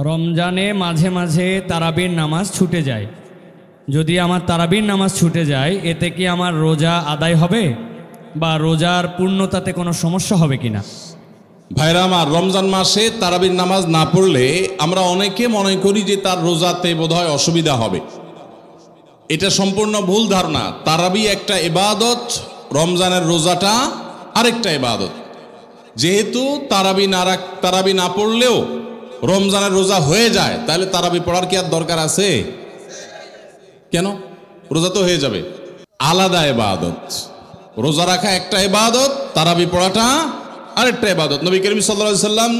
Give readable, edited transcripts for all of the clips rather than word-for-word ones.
রমজানে মাঝে মাঝে তারাবির নামাজ ছুটে যায়। যদি আমার তারাবির নামাজ ছুটে যায় এতে কি আমার রোজা আদায় হবে বা রোজার পূর্ণতাতে কোনো সমস্যা হবে কিনা? ভাইরা আমার, রমজান মাসে তারাবির নামাজ না পড়লে আমরা অনেকে মনে করি যে তার রোজাতে বোধহয় অসুবিধা হবে। এটা সম্পূর্ণ ভুল ধারণা। তারাবি একটা ইবাদত, রমজানের রোজাটা আরেকটা ইবাদত। যেহেতু তারাবি না পড়লেও রমজানের রোজা হয়ে যায়, তাহলে তারাবি পড়ার কি আর দরকার আছে? কেন? রোজা তো হয়ে যাবে। আলাদা ইবাদত। রোজা রাখা একটা ইবাদত, তারাবি পড়াটা আরেকটা ইবাদত। নবী করিম সাল্লাল্লাহু আলাইহি সাল্লাম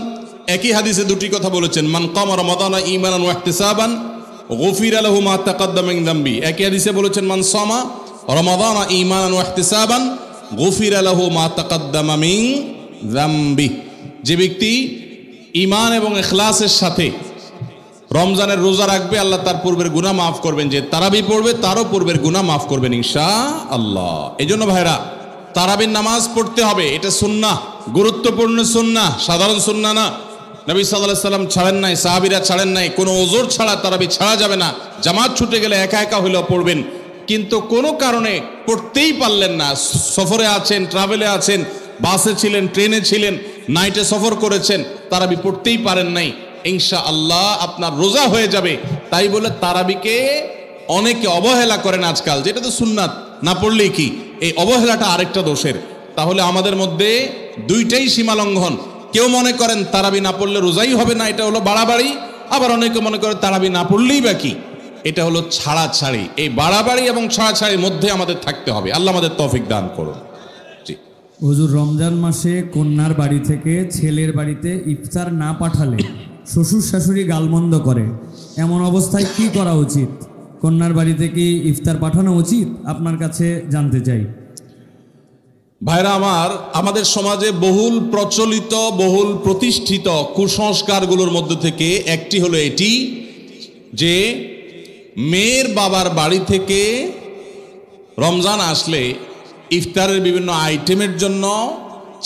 একই হাদিসে দুটি কথা বলেছেন, মান কামা রমাদানা ঈমানান ওয়া ইহতিসাবান গুফিরা লাহু মা তাকাদ্দামা মিন যামবি। একই হাদিসে বলেছেন, মান সামা রমাদানা ঈমানান ওয়া ইহতিসাবান গুফিরা লাহু মা তাকাদ্দামা মিন যামবি। যে ব্যক্তি ঈমান এবং ইখলাসের সাথে রমজানের রোজা রাখবে, আল্লাহ তার পূর্বের গুনাহ মাফ করবেন। যে তারাবি পড়বে তারও পূর্বের গুনাহ মাফ করবেন ইনশাআল্লাহ। এজন্য ভাইরা, তারাবির নামাজ পড়তে হবে। এটা সুন্নাহ, গুরুত্বপূর্ণ সুন্নাহ, সাধারণ সুন্নাহ না। নবী সাল্লাল্লাহু আলাইহি সাল্লাম ছাড়েন নাই, সাহাবীরা ছাড়েন নাই। কোনো ওযর ছাড়া তারাবি ছাড়া যাবে না। জামাত ছুটে গেলে একা একা হইলেও পড়বেন, কিন্তু কোনো কারণে পড়তেই পারলেন না, সফরে আছেন, ট্রাভেলে আছেন, বাসে ছিলেন, ট্রেনে ছিলেন, নাইটে সফর করেছেন, তারাবি পড়তেই পারেন নাই, ইনশাআল্লাহ আপনার রোজা হয়ে যাবে। তাই বলে তারাবিকে অনেকে অবহেলা করেন আজকাল, যেটা তো সুন্নাত, না পড়লেই কি। এই অবহেলাটা আরেকটা দোষের। তাহলে আমাদের মধ্যে দুইটাই সীমা লঙ্ঘন। কেউ মনে করেন তারাবি না পড়লে রোজাই হবে না, এটা হলো বাড়াবাড়ি। আবার অনেকে মনে করে তারাবি না পড়লেই বা কি, এটা হলো ছাড়াছাড়ি। এই বাড়াবাড়ি এবং ছাড়াছাড়ির মধ্যে আমাদের থাকতে হবে। আল্লাহ আমাদের তৌফিক দান করুন। হুজুর, রমজান মাসে কন্যার বাড়ি থেকে ছেলের বাড়িতে ইফতার না পাঠালে শ্বশুর শাশুড়ি গালমন্দ করে, এমন অবস্থায় কি করা উচিত? কন্যার বাড়িতে কি ইফতার পাঠানো উচিত? আপনার কাছে জানতে চাই। ভাইরা আমার, আমাদের সমাজে বহুল প্রচলিত, বহুল প্রতিষ্ঠিত কুসংস্কারগুলোর মধ্যে থেকে একটি হলো এটি যে মেয়ের বাবার বাড়ি থেকে রমজান আসলে ইফতারের বিভিন্ন আইটেমের জন্য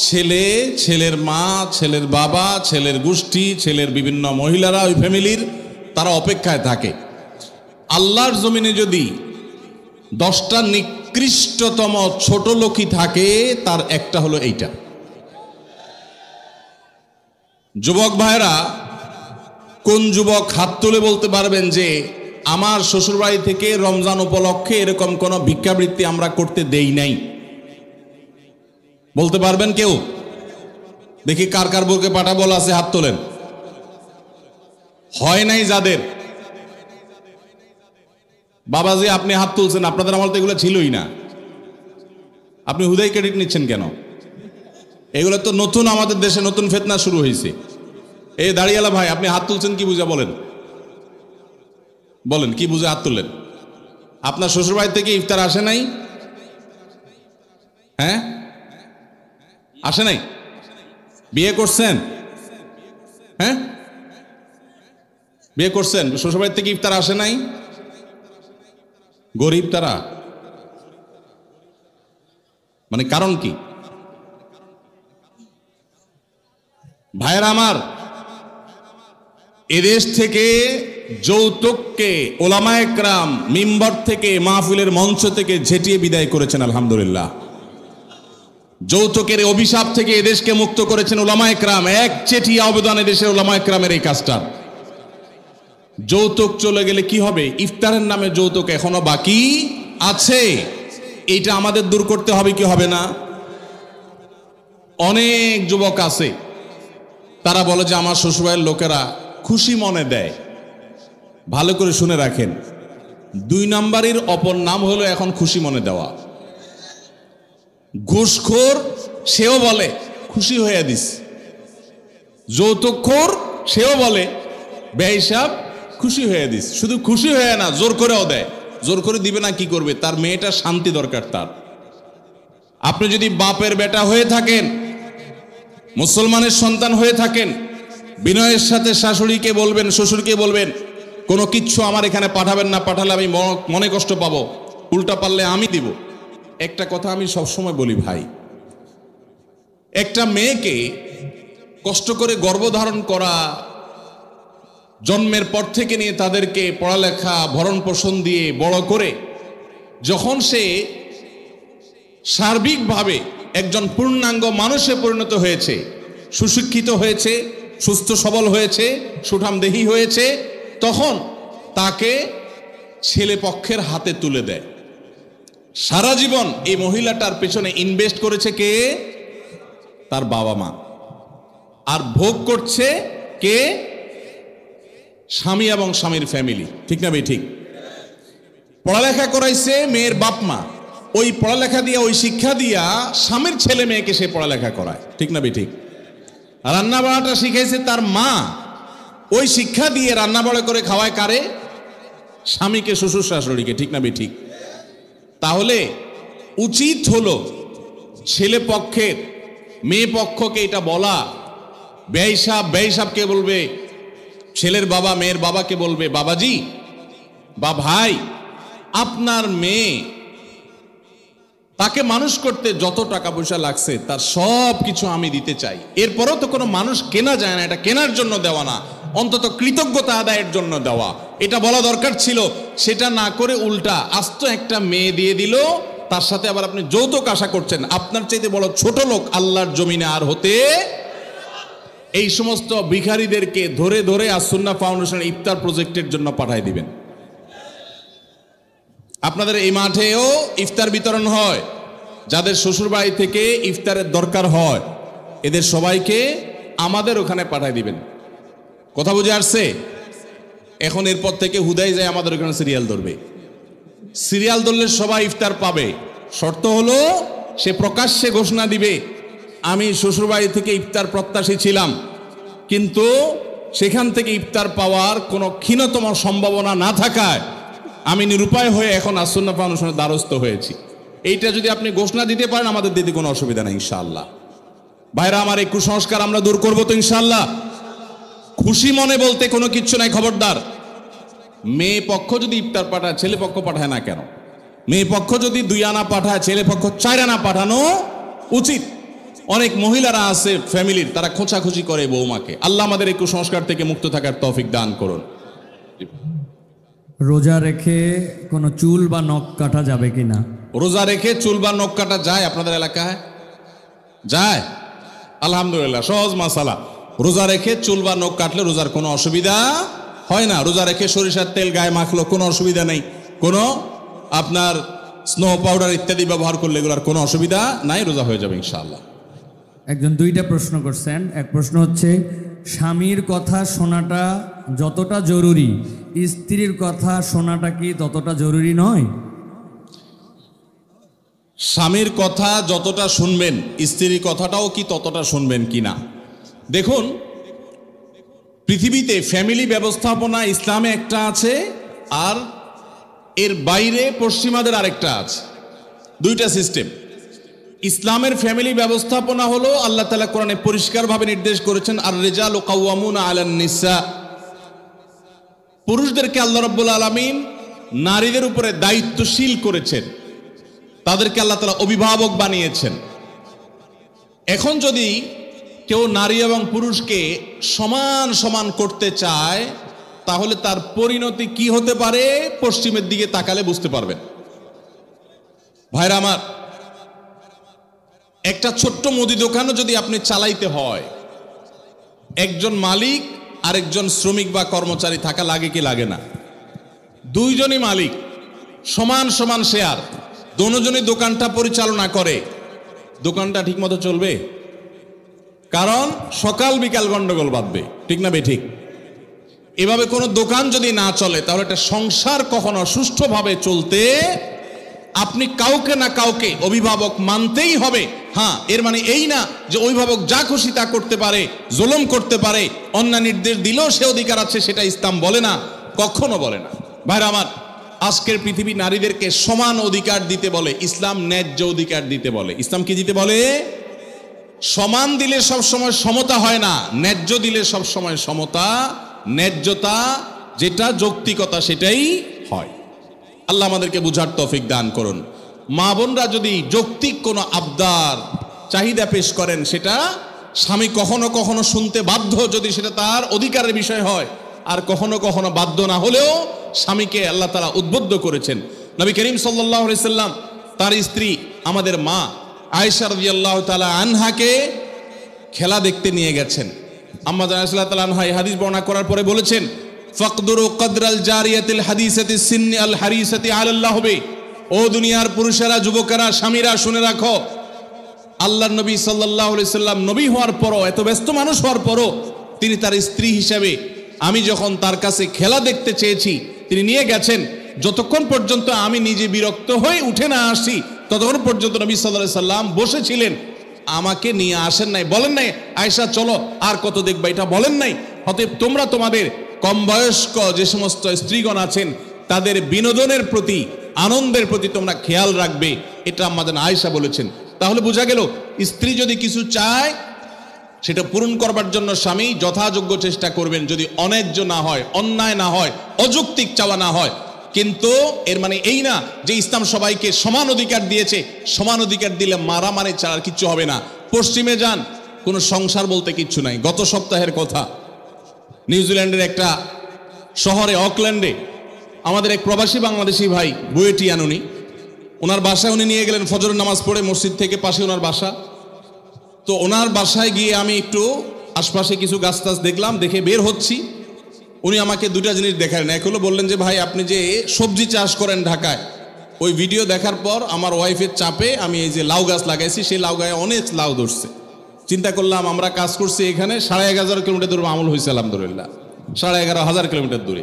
ছেলে, ছেলের মা, ছেলের বাবা, ছেলের গোষ্ঠী, ছেলের বিভিন্ন মহিলারা, ওই ফ্যামিলির তারা অপেক্ষায় থাকে। আল্লাহর জমিনে যদি 10টা নিকৃষ্টতম ছোট লোকই থাকে, তার একটা হলো এইটা। যুবক ভাইরা, কোন যুবক হাত তুলে বলতে পারবেন যে আমার শ্বশুরবাড়ি থেকে রমজান উপলক্ষে এরকম কোন ভিক্ষাবৃত্তি আমরা করতে দেই নাই? বলতে পারবেন কেউ? দেখি কার কার বুকে পাটা বলা আছে, হাত তোলেন। হয় নাই যাদের। বাবাজি আপনি হাত তুলছেন, আপনাদের আমল তো এগুলো ছিলই না। আপনি হুদাই ক্রেডিট নিচ্ছেন কেন? এগুলো তো নতুন, আমাদের দেশে নতুন ফিতনা শুরু হয়েছে। এই দাড়িয়ালা ভাই, আপনি হাত তুলছেন কি বুঝা? বলেন বলেন কি বুঝে হাত তুললেন? আপনার শ্বশুরবাড়ি থেকে ইফতার আসে নাই? হ্যাঁ, আসে নাই? বিয়ে করছেন? হ্যাঁ, বিয়ে করছেন, শ্বশুরবাড়ি থেকে ইফতার আসে নাই? গরিব তারা, মানে কারণ কি? ভাইয়েরা আমার, এদেশ থেকে যৌতুককে ওলামায়ে কেরাম মিম্বর থেকে, মাহফিলের মঞ্চ থেকে ঝেঁটিয়ে বিদায় করেছেন, আলহামদুলিল্লাহ। যৌতুকের অভিশাপ থেকে এদেশকে মুক্ত করেছেন ওলামায়ে কেরাম। এক চেটিয়া অবদান এদেশের ওলামায়ে কেরামের এই কাজটা। যৌতুক চলে গেলে কি হবে? ইফতারের নামে যৌতুক এখনো বাকি আছে, এইটা আমাদের দূর করতে হবে কি হবে না? অনেক যুবক আছে, তারা বলে যে আমার শ্বশুরবাড়ির লোকেরা খুশি মনে দেয়। ভালো করে শুনে রাখেন, 2 নাম্বারের অপর নাম হলো এখন খুশি মনে দেওয়া। ঘুষখোর সেও বলে খুশি হয়ে দিস, যৌতুকখোর সেও বলে বেহিসাব খুশি হয়ে দিস। শুধু খুশি হয়ে না, জোর করেও দেয়। জোর করে দিবে না, কি করবে? তার মেয়েটা শান্তি দরকার তার। আপনি যদি বাপের বেটা হয়ে থাকেন, মুসলমানের সন্তান হয়ে থাকেন, বিনয়ের সাথে শাশুড়িকে বলবেন, শ্বশুরকে বলবেন কোনো কিচ্ছু আমার এখানে পাঠাবেন না, পাঠালে আমি মনে কষ্ট পাবো, উল্টা পারলে আমি দিব। একটা কথা আমি সবসময় বলি ভাই, একটা মেয়েকে কষ্ট করে গর্ভধারণ করা জন্মের পর থেকে নিয়ে তাদেরকে পড়ালেখা ভরণ পোষণ দিয়ে বড় করে যখন সে সার্বিকভাবে একজন পূর্ণাঙ্গ মানুষে পরিণত হয়েছে, সুশিক্ষিত হয়েছে, সুস্থ সবল হয়েছে, সুঠামদেহী হয়েছে, তখন তাকে ছেলে পক্ষের হাতে তুলে দেয়। সারা জীবন এই মহিলাটার পেছনে ইনভেস্ট করেছে কে? তার বাবা মা। আর ভোগ করছে কে? স্বামী এবং স্বামীর ফ্যামিলি। ঠিক না ভাই? ঠিক। পড়ালেখা করাইছে মেয়ের বাপ মা, ওই পড়ালেখা দিয়া, ওই শিক্ষা দিয়া স্বামীর ছেলে মেয়েকে সে পড়ালেখা করায়। ঠিক না ভাই? ঠিক। রান্না বাড়াটা শিখাইছে তার মা, ওই শিক্ষা দিয়ে রান্না বাড়া করে খাওয়ায় কারে? স্বামীকে, শ্বশুর শাশুড়িকে। ঠিক না ভাই? ঠিক। তাহলে উচিত হলো ছেলে পক্ষের মেয়ে পক্ষকে এটা বলা, বেঈসাবকে বলবে, ছেলের বাবা মেয়ের বাবাকে বলবে, বাবাজি বা ভাই, আপনার মেয়ে তাকে মানুষ করতে যত টাকা পয়সা লাগছে তার সব কিছু আমি দিতে চাই। এরপরও তো কোনো মানুষ কেনা যায় না, এটা কেনার জন্য দেওয়া না, অন্তত কৃতজ্ঞতা আদায়ের জন্য দেওয়া, এটা বলা দরকার ছিল। সেটা না করে উল্টা আস্ত একটা মেয়ে দিয়ে দিল, তার সাথে আবার আপনি যৌতুক আশা করছেন। আপনার চাইতে বড় ছোট লোক আল্লাহর জমিনে আর হতে। এই সমস্ত ভিখারীদেরকে ধরে ধরে আস-সুন্নাহ ফাউন্ডেশন ইফতার প্রজেক্টের জন্য পাঠায় দিবেন। আপনাদের এই মাঠেও ইফতার বিতরণ হয়, যাদের শ্বশুরবাড়ি থেকে ইফতারের দরকার হয় এদের সবাইকে আমাদের ওখানে পাঠায় দিবেন। কথা বুঝে আসছে? এখন এরপর থেকে হুদাই যায় আমাদের ওখানে সিরিয়াল ধরবে। সিরিয়াল ধরলে সবাই ইফতার পাবে। শর্ত হলো সে প্রকাশ্যে ঘোষণা দিবে, আমি শ্বশুরবাড়ি থেকে ইফতার প্রত্যাশী ছিলাম, কিন্তু সেখান থেকে ইফতার পাওয়ার কোনো ক্ষীণতম সম্ভাবনা না থাকায় আমি নিরুপায় হয়ে এখন আস-সুন্নাহ ফাউন্ডেশনের দ্বারস্থ হয়েছি। এইটা যদি আপনি ঘোষণা দিতে পারেন আমাদের দিতে কোনো অসুবিধা নেই ইনশাআল্লাহ। ভাইরা আমার, এই কুসংস্কার আমরা দূর করবো তো ইনশাআল্লাহ। খুশি মনে বলতে কোনো কিচ্ছু নাই। খবরদার, মেয়ে পক্ষ যদি ইফতার পাঠায় ছেলে পক্ষ পাঠায় না কেন? মেয়ে পক্ষ যদি 2 আনা পাঠায় ছেলে পক্ষ 4 আনা পাঠানো উচিত। অনেক মহিলারা আছে ফ্যামিলির, তারা খোঁচাখুচি করে বৌমাকে। আল্লাহ আমাদের এই কুসংস্কার থেকে মুক্ত থাকার তৌফিক দান করুন। রোজা রেখে কোনো চুল বা নখ কাটা যাবে কিনা? রোজা রেখে চুল বা নখ কাটা যায় আপনাদের এলাকায়? যায়? আলহামদুলিল্লাহ, সহজ মাসালা। রোজা রেখে চুল বা নখ কাটলে রোজার কোনো অসুবিধা হয় না। রোজা রেখে সরিষার তেল গায়ে মাখলো কোনো অসুবিধা নেই। কোনো আপনার স্নো পাউডার ইত্যাদি ব্যবহার করলে এগুলোর কোনো অসুবিধা নাই, রোজা হয়ে যাবে ইনশাআল্লাহ। একজন 2টা প্রশ্ন করছেন। এক প্রশ্ন হচ্ছে, স্বামীর কথা শোনাটা যতটা জরুরি স্ত্রীর কথা শোনাটা কি ততটা জরুরি নয়? স্বামীর কথা যতটা শুনবেন স্ত্রীর কথাটাও কি ততটা শুনবেন কিনা? দেখুন, পৃথিবীতে ফ্যামিলি ব্যবস্থাপনা ইসলামে একটা আছে, আর এর বাইরে পশ্চিমাদের আরেকটা আছে। 2টা সিস্টেম। ইসলামের ফ্যামিলি ব্যবস্থাপনা হলো আল্লাহ তাআলা কোরআনে পরিষ্কারভাবে নির্দেশ করেছেন, আর রিজালু কাওয়ামুনা আলান নিসা। পুরুষদেরকে আল্লাহ রাব্বুল আলামিন নারীদের উপরে দায়িত্বশীল করেছেন, তাদেরকে আল্লাহ তাআলা অভিভাবক বানিয়েছেন। এখন যদি কেউ নারী এবং পুরুষকে সমান সমান করতে চায় তাহলে তার পরিণতি কি হতে পারে পশ্চিমের দিকে তাকালে বুঝতে পারবেন। ভাইরা আমার, একটা ছোট্ট মুদি দোকানও যদি আপনি চালাইতে হয়, একজন মালিক আর একজন শ্রমিক বা কর্মচারী থাকা লাগে কি লাগে না? 2জনই মালিক, সমান সমান শেয়ার, দুজনই দোকানটা পরিচালনা করে, দোকানটা ঠিক মতো চলবে? কারণ সকাল বিকাল গন্ডগোল বাঁধবে। ঠিক না বে ঠিক? এভাবে কোনো দোকান যদি না চলে তাহলে একটা সংসার কখনো সুষ্ঠুভাবে চলতে আপনি কাউকে না কাউকে অভিভাবক মানতেই হবে। হ্যাঁ, এর মানে এই না যে অভিভাবক যা খুশি তা করতে পারে, জুলুম করতে পারে, অন্যায় নির্দেশ দিলেও সে অধিকার আছে, সেটা ইসলাম বলে না, কখনো বলে না। ভাইরা আমার, আজকের পৃথিবী নারীদেরকে সমান অধিকার দিতে বলে, ইসলাম ন্যায্য অধিকার দিতে বলে। ইসলাম কি দিতে বলে? সমান দিলে সব সময় সমতা হয় না, ন্যায্য দিলে সব সময় সমতা, ন্যায্যতা যেটা যৌক্তিকতা সেটাই হয়। আল্লাহ আমাদেরকে বুঝার তৌফিক দান করুন। মা বোনরা যদি যৌক্তিক কোনো আবদার চাহিদা পেশ করেন, সেটা স্বামী কখনো কখনো শুনতে বাধ্য যদি সেটা তার অধিকারের বিষয় হয়। আর কখনো কখনো বাধ্য না হলেও স্বামীকে আল্লাহ তাআলা উদ্বুদ্ধ করেছেন। নবী করিম সাল্লাল্লাহু আলাইহি সাল্লাম তার স্ত্রী আমাদের মা আয়েশা রাদিয়াল্লাহু তাআলা আনহাকে খেলা দেখতে নিয়ে গেছেন। আম্মা জান আয়েশা রাদিয়াল্লাহু আনহা এই হাদিস বর্ণনা করার পরে বলেছেন, ফাকদুরু কদরাল জারিয়াতিল হাদিসাতি সিন্নি আল হারিসাতি আলাল্লাহ বে। ও দুনিয়ার পুরুষেরা, যুবকেরা, স্বামীরা, শুনে রাখো, আল্লাহর নবী সাল্লাল্লাহু আলাইহি সাল্লাম নবী হওয়ার পরও, এত ব্যস্ত মানুষ হওয়ার পরও তিনি তার স্ত্রী হিসেবে আমি যখন তার কাছে খেলা দেখতে চেয়েছি তিনি নিয়ে গেছেন। যতক্ষণ পর্যন্ত আমি নিজে বিরক্ত হয়ে উঠে না আসি ততক্ষণ পর্যন্ত নবী সাল্লাল্লাহু আলাইহি সাল্লাম বসেছিলেন, আমাকে নিয়ে আসেন নাই, বলেন নাই আয়েশা চলো আর কত দেখবা, এটা বলেন নাই। অতএব তোমরা তোমাদের কম বয়স্ক যে সমস্ত স্ত্রীগণ আছেন তাদের বিনোদনের প্রতি, আনন্দের প্রতি তোমরা খেয়াল রাখবে, এটা আমাদের আয়েশা বলেছেন। তাহলে বোঝা গেল স্ত্রী যদি কিছু চায় সেটা পূরণ করবার জন্য স্বামী যথাযোগ্য চেষ্টা করবেন, যদি অন্যায্য না হয়, অন্যায় না হয়, অযৌক্তিক চাওয়া না হয়। কিন্তু এর মানে এই না যে ইসলাম সবাইকে সমান অধিকার দিয়েছে, সমান অধিকার দিলে মারামারি ছাড়া আর কিচ্ছু হবে না। পশ্চিমে যান, কোনো সংসার বলতে কিচ্ছু নাই। গত সপ্তাহের কথা, নিউজিল্যান্ডের একটা শহরে অকল্যান্ডে আমাদের এক প্রবাসী বাংলাদেশি ভাই বুয়েটিয়ান, ওনার বাসায় উনি নিয়ে গেলেন ফজরের নামাজ পড়ে, মসজিদ থেকে পাশে ওনার বাসা। তো ওনার বাসায় গিয়ে আমি একটু আশপাশে কিছু গাছ টাছ দেখলাম, দেখে বের হচ্ছি। উনি আমাকে দুটা জিনিস দেখালেন। এক হলো বললেন যে ভাই আপনি যে সবজি চাষ করেন ঢাকায়, ওই ভিডিও দেখার পর আমার ওয়াইফের চাপে আমি এই যে লাউ গাছ লাগাইছি, সেই লাউ গায়ে অনেক লাউ ধরছে। চিন্তা করলাম আমরা কাজ করছি এখানে 11,500 কিলোমিটার দূরে, আমল হয়েছে আলহামদুলিল্লাহ 11,500 কিলোমিটার দূরে।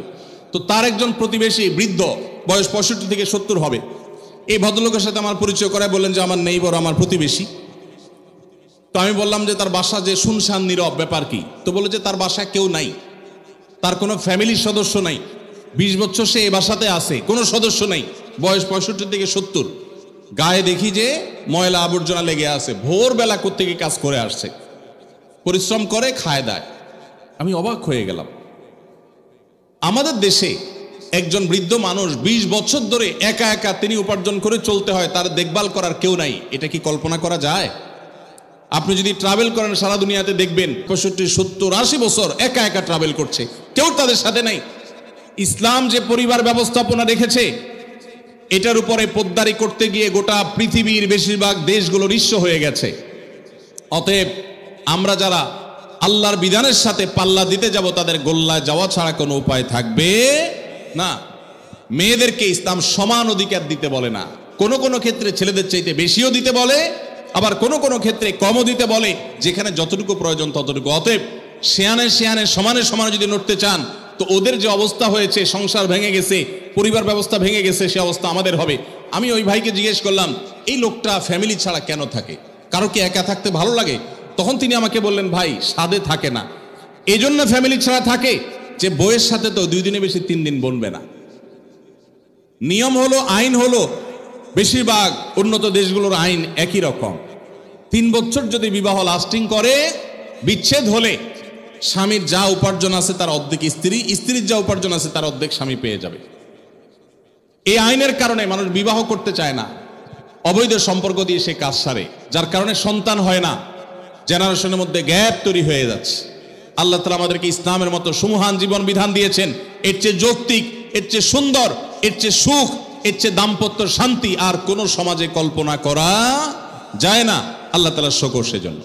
তো তার একজন প্রতিবেশী বৃদ্ধ, বয়স 65 থেকে 70 হবে, এই ভদ্রলোকের সাথে আমার পরিচয় করায় বললেন যে আমার নেইবর, আমার প্রতিবেশী। তো আমি বললাম যে তার বাসা যে শুনশান নীরব, ব্যাপার কি? তো বলে যে তার বাসায় কেউ নাই, তার কোনো ফ্যামিলির সদস্য নাই, 20 বছর সে এই বাসাতে আছে, কোনো সদস্য নাই, বয়স 65 থেকে 70, গায়ে দেখি যে ময়লা আবর্জনা লেগে আছে, ভোরবেলা কোত্থেকে কাজ করে আসছে, পরিশ্রম করে খায় দায়। আমি অবাক হয়ে গেলাম। আমাদের দেশে একজন বৃদ্ধ মানুষ 20 বছর ধরে একা একা তিনি উপার্জন করে চলতে হয়, তার দেখভাল করার কেউ নাই, এটা কি কল্পনা করা যায়? আপনি যদি ট্রাভেল করেন সারা দুনিয়াতে দেখবেন 65, 70, 80 বছর একা একা ট্রাভেল করছে, কেউ তাদের সাথে নাই। ইসলাম যে পরিবার ব্যবস্থাপনা রেখেছে এটার উপরে পোদ্দারি করতে গিয়ে গোটা পৃথিবীর বেশিরভাগ দেশগুলো নিঃস্ব হয়ে গেছে। অতএব আমরা যারা আল্লাহর বিধানের সাথে পাল্লা দিতে যাব তাদের গোল্লায় যাওয়া ছাড়া কোনো উপায় থাকবে না। মেয়েদেরকে ইসলাম সমান অধিকার দিতে বলে না, কোনো কোনো ক্ষেত্রে ছেলেদের চাইতে বেশিও দিতে বলে, আবার কোনো কোনো ক্ষেত্রে কমও দিতে বলে, যেখানে যতটুকু প্রয়োজন ততটুকু। অতএব শেয়ানে শেয়ানে সমানে সমানে যদি নড়তে চান তো ওদের যে অবস্থা হয়েছে, সংসার ভেঙে গেছে, পরিবার ব্যবস্থা ভেঙে গেছে, সে অবস্থা আমাদের হবে। আমি ওই ভাইকে জিজ্ঞেস করলাম এই লোকটা ফ্যামিলি ছাড়া কেন থাকে, কারো কি একা থাকতে ভালো লাগে? তখন তিনি আমাকে বললেন ভাই সাদে থাকে না, এই জন্য ফ্যামিলি ছাড়া থাকে যে বইয়ের সাথে তো 2 দিনে বেশি 3 দিন বনবে না। নিয়ম হলো, আইন হলো, বেশিরভাগ উন্নত দেশগুলোর আইন একই রকম। 3 বছর যদি বিবাহ লাস্টিং করে, বিচ্ছেদ হলে স্বামীর যা উপার্জন আছে তার অর্ধেক স্ত্রী, স্ত্রীর যা উপার্জন আছে তার অর্ধেক স্বামী পেয়ে যাবে। এই আইনের কারণে মানুষ বিবাহ করতে চায় না, অবৈধ সম্পর্ক দিয়ে সে কাজ সারে, যার কারণে সন্তান হয় না, জেনারেশনের মধ্যে গ্যাপ তৈরি হয়ে যাচ্ছে। আল্লাহ তাআলা আমাদেরকে ইসলামের মতো সুমহান জীবন বিধান দিয়েছেন, এর চেয়ে যৌক্তিক, এর চেয়ে সুন্দর, এর চেয়ে সুখ, এর চেয়ে দাম্পত্য শান্তি আর কোনো সমাজে কল্পনা করা যায় না। আল্লাহ তাআলার শুকর সেজন্য।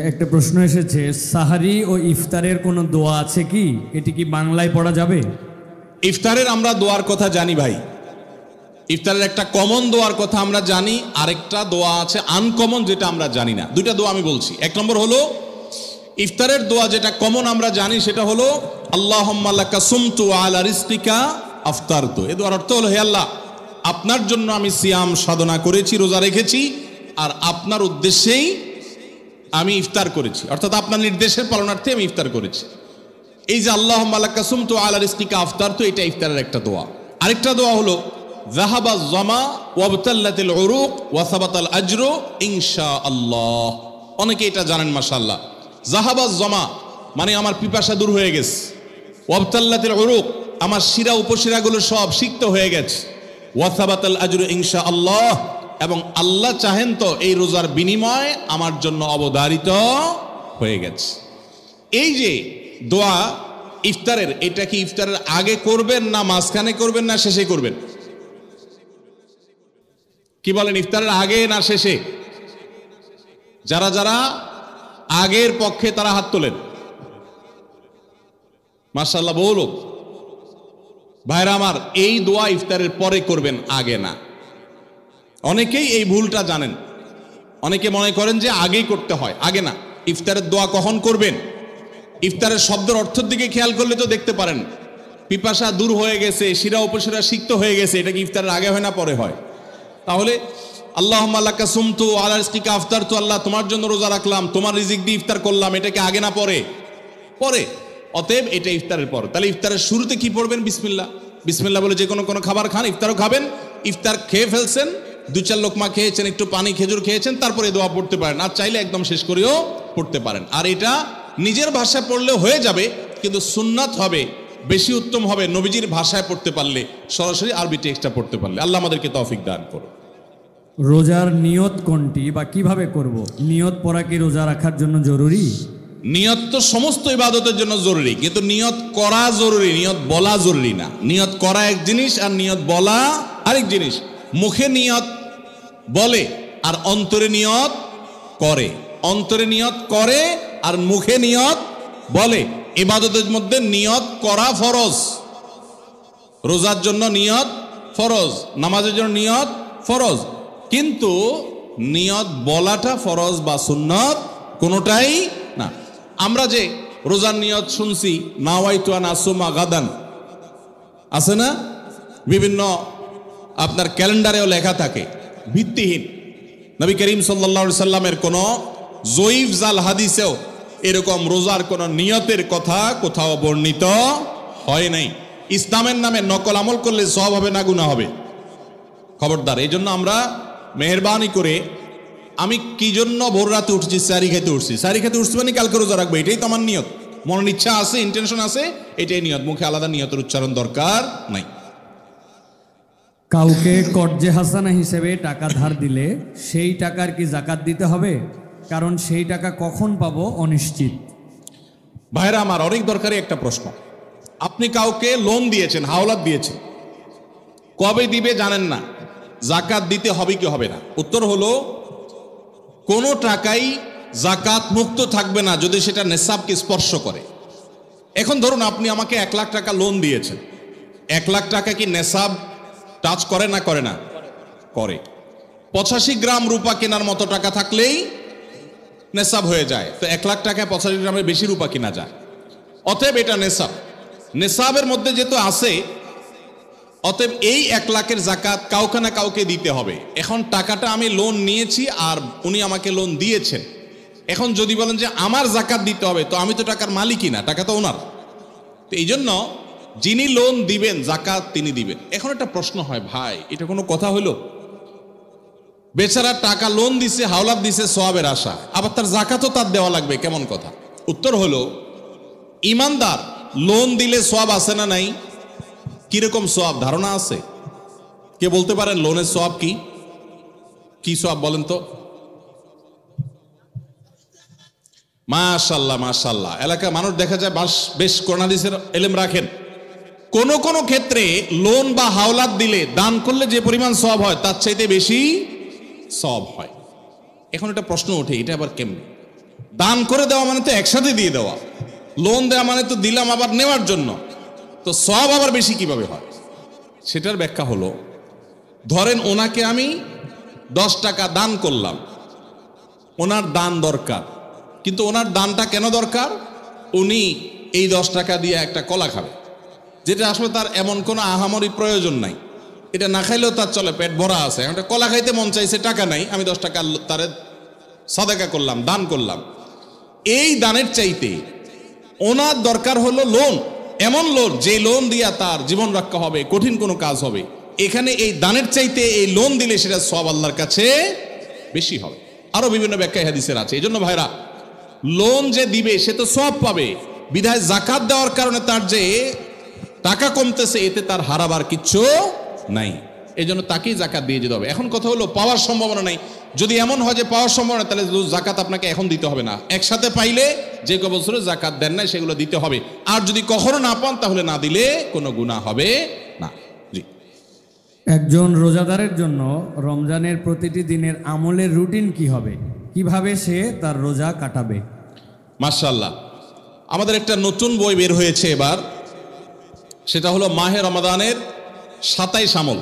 একটা প্রশ্ন এসেছে, সাহারি ও ইফতারের কোনো দোয়া আছে কি? এটি কি বাংলায় পড়া যাবে? ইফতারের আমরা দোয়ার কথা জানি ভাই, ইফতারের একটা কমন দোয়ার কথা আমরা জানি, আরেকটা দোয়া আছে আনকমন যেটা আমরা জানি না। 2টা দোয়া আমি বলছি। 1 নম্বর হলো ইফতারের দোয়া, যেটা কমন আমরা জানি, সেটা হলো আল্লাহুম্মা লাকা সুমতু আলা রিজকিকা আফতারতু। এই দোয়ার অর্থ হলো হে আল্লাহ, আপনার জন্য আমি সিয়াম সাধনা করেছি, রোজা রেখেছি, আর আপনার উদ্দেশ্যেই আমি ইফতার করেছি, অর্থাৎ আপনার নির্দেশের পালনার্থে আমি ইফতার করেছি। এই যে আল্লাহুম্মা লাকা সুমতু আলা রিজকিকা আফতারতু, এটা ইফতারের একটা দোয়া। আরেকটা দোয়া হলো যাহাবা যামা ওয়াবতাল্লাতিল উরুক ওয়া সাবাতাল আজরু ইনশাআল্লাহ। অনেকে এটা জানেন মাশাআল্লাহ। যাহাবা যামা মানে আমার পিপাসা দূর হয়ে গেছে, ওয়াবতাল্লাতিল উরুক আমার শিরা উপশিরাগুলো সব সিক্ত হয়ে গেছে, ওয়া সাবাতাল আজরু ইনশাআল্লাহ এবং আল্লাহ চাহেন তো এই রোজার বিনিময় আমার জন্য অবধারিত হয়ে গেছে। এই যে দোয়া, ইফতারের, এটা কি ইফতারের আগে করবেন না মাঝখানে করবেন না শেষে করবেন? কি বলেন, ইফতারের আগে না শেষে? যারা যারা আগের পক্ষে তারা হাত তোলেন। মাশাআল্লাহ, বহু লোক। ভাইরা আমার, এই দোয়া ইফতারের পরে করবেন, আগে না। অনেকেই এই ভুলটা জানেন, অনেকে মনে করেন যে আগেই করতে হয়, আগে না। ইফতারের দোয়া কখন করবেন? ইফতারের শব্দের অর্থের দিকে খেয়াল করলে তো দেখতে পারেন পিপাসা দূর হয়ে গেছে, শিরা উপশিরা সিক্ত হয়ে গেছে। এটা কি ইফতারের আগে হয় না পরে হয়? তাহলে আল্লাহুম্মা লাকা সুমতু আলা রিজকিকা আফতারতু, আল্লাহ তোমার জন্য রোজা রাখলাম, তোমার রিজিক দিয়ে ইফতার করলাম, এটা কি আগে না পরে? পরে। অতএব এটা ইফতারের পর। তাহলে ইফতারের শুরুতে কি পড়বেন? বিসমিল্লাহ। বিসমিল্লাহ বলে যে কোনো খাবার খান, ইফতারও খাবেন। ইফতার খেয়ে ফেলছেন, 2-4 লোকমা খেয়েছেন, একটু পানি খেজুর খেয়েছেন, তারপরে দোয়া পড়তে পারেন। আর চাইলে একদম শেষ করেও পড়তে পারেন। আর এটা নিজের ভাষায় পড়লেও হয়ে যাবে, কিন্তু সুন্নাত হবে, বেশি উত্তম হবে নবীজির ভাষায় পড়তে পারলে, সরাসরি আরবি টেক্সটটা পড়তে পারলে। আল্লাহ আমাদেরকে তৌফিক দান করুন। রোজার নিয়ত কোনটি বা কিভাবে করব? নিয়ত পড়া কি রোজা রাখার জন্য জরুরি? নিয়ত তো সমস্ত ইবাদতের জন্য জরুরি, কিন্তু নিয়ত করা জরুরি, নিয়ত বলা জরুরি না। নিয়ত করা এক জিনিস আর নিয়ত বলা আরেক জিনিস। মুখে নিয়ত বলে আর অন্তরে নিয়ত করে, অন্তরে নিয়ত করে আর মুখে নিয়ত বলে। ইবাদতের মধ্যে নিয়ত করা ফরজ। রোজার জন্য নিয়ত ফরজ, নামাজের জন্য নিয়ত ফরজ, কিন্তু নিয়ত বলাটা ফরজ বা সুন্নত কোনোটাই না। আমরা যে রোজার নিয়ত শুনছি, নাওয়াইতু আন আসুমা গাদান, আছে না? বিভিন্ন আপনার ক্যালেন্ডারেও লেখা থাকে, ভিত্তিহীন। নবী করিম সাল্লাল্লাহু আলাইহি সাল্লামের কোন জয়ীফ জাল হাদিসেও এরকম রোজার কোন নিয়তের কথা কোথাও বর্ণিত হয় নাই। ইসলামের নামে নকল আমল করলে সওয়াব হবে না গুনাহ হবে? খবরদার। এই জন্য আমরা মেহেরবানি করে, আমি কি জন্য ভোর রাতে উঠছি? সারি খেতে উঠছি। সারি খেতে উঠছি মানে কালকে রোজা রাখবো, এটাই তো আমার নিয়ত। মনের ইচ্ছা আছে, ইন্টেনশন আছে, এটাই নিয়ত। মুখে আলাদা নিয়তের উচ্চারণ দরকার নাই। কাউকে কর্জে হাসানা হিসেবে টাকা ধার দিলে সেই টাকার কি জাকাত দিতে হবে? কারণ সেই টাকা কখন পাবো অনিশ্চিত। ভাইরা আমার, অনেক দরকারি একটা প্রশ্ন। আপনি কাউকে লোন দিয়েছেন, হাওলাত দিয়েছেন, কবে দিবে জানেন না, জাকাত দিতে হবে কি হবে না? উত্তর হলো, কোনো টাকাই জাকাত মুক্ত থাকবে না যদি সেটা নেসাবকে স্পর্শ করে। এখন ধরুন আপনি আমাকে 1 লাখ টাকা লোন দিয়েছেন, 1 লাখ টাকা কি নেসাব টাচ করে না করে না? করে। 85 গ্রাম রূপা কেনার মতো টাকা থাকলেই নেসাব হয়ে যায়। তো 1 লাখ টাকায় 85 গ্রামের বেশি রূপা কিনা যায়। অতএব এটা নেসাব। নেসাবের মধ্যে যেহেতু আছে, অতএব এই 1 লাখের জাকাত কাউকে না কাউকে দিতে হবে। এখন টাকাটা আমি লোন নিয়েছি আর উনি আমাকে লোন দিয়েছেন। এখন যদি বলেন যে আমার জাকাত দিতে হবে, তো আমি তো টাকার মালিকই না, টাকা তো ওনার। তো এই জন্য যিনি লোন দিবেন জাকাত তিনি দিবেন। এখন একটা প্রশ্ন হয়, ভাই এটা কোনো কথা হলো? বেচারা টাকা লোন দিছে, হাওলাত দিছে সওয়াবের আশা, আবার তার জাকাতও তার দেওয়া লাগবে, কেমন কথা? উত্তর হলো, ইমানদার লোন দিলে সওয়াব আছে না নাই? কিরকম সওয়াব ধারণা আছে? কে বলতে পারেন লোনের সওয়াব কি? কি সওয়াব বলেন তো? মাশাআল্লাহ মাশাআল্লাহ। এলাকায় মানুষ দেখা যায় বেশ কোরআন হাদিসের ইলম রাখেন। কোন কোন ক্ষেত্রে লোন বা হাওলাত দিলে দান করলে যে পরিমাণ সওয়াব হয় তার চাইতে বেশি সওয়াব হয়। এখন একটা প্রশ্ন ওঠে, এটা আবার কেমনে? দান করে দেওয়া মানে তো একসাথে দিয়ে দেওয়া, লোন দেওয়া মানে তো দিলাম আবার নেওয়ার জন্য, তো সওয়াব আবার বেশি কিভাবে হয়? সেটার ব্যাখ্যা হলো, ধরেন ওনাকে আমি 10 টাকা দান করলাম, ওনার দান দরকার, কিন্তু ওনার দানটা কেন দরকার? উনি এই 10 টাকা দিয়ে একটা কলা খাবে, যেটা আসলে তার এমন কোনো আহামরি প্রয়োজন নাই, এটা না খাইলেও তার চলে, পেট ভরা আছে। এখন কলা খাইতে মন চাইছে, টাকা নাই, আমি 10 টাকা তারে সাদাকা করলাম, দান করলাম। এই দানের চাইতে ওনার দরকার হলো লোন, এমন লোন যে লোন দিয়া তার জীবন রক্ষা হবে, কঠিন কোনো কাজ হবে। এখানে এই দানের চাইতে এই লোন দিলে সেটা সওয়াব আল্লাহর কাছে বেশি হবে। আরো বিভিন্ন ব্যাখ্যা হাদিসের আছে। এই জন্য ভাইরা, লোন যে দিবে সে তো সওয়াব পাবে, বিধায় জাকাত দেওয়ার কারণে তার যে টাকা কমতেছে এতে তার হারাবার কিচ্ছু নাই। এই জন্য তাকেই জাকাত দিয়ে যেতে হবে। এখন কথা হলো পাওয়ার সম্ভাবনা নেই, যদি এমন হয় যে পাওয়ার সম্ভাবনা, তাহলে জাকাত আপনাকে এখন দিতে হবে না, একসাথে পাইলে যে ক বছরে জাকাত দেন নাই সেগুলো দিতে হবে। আর যদি কখনো না পান তাহলে না দিলে কোনো গুনাহ হবে না। জি। একজন রোজাদারের জন্য রমজানের প্রতিটি দিনের আমলের রুটিন কি হবে, কিভাবে সে তার রোজা কাটাবে? মাশাআল্লাহ, আমাদের একটা নতুন বই বের হয়েছে এবার, সেটা হলো মাহে রমাদানের 27 আমল।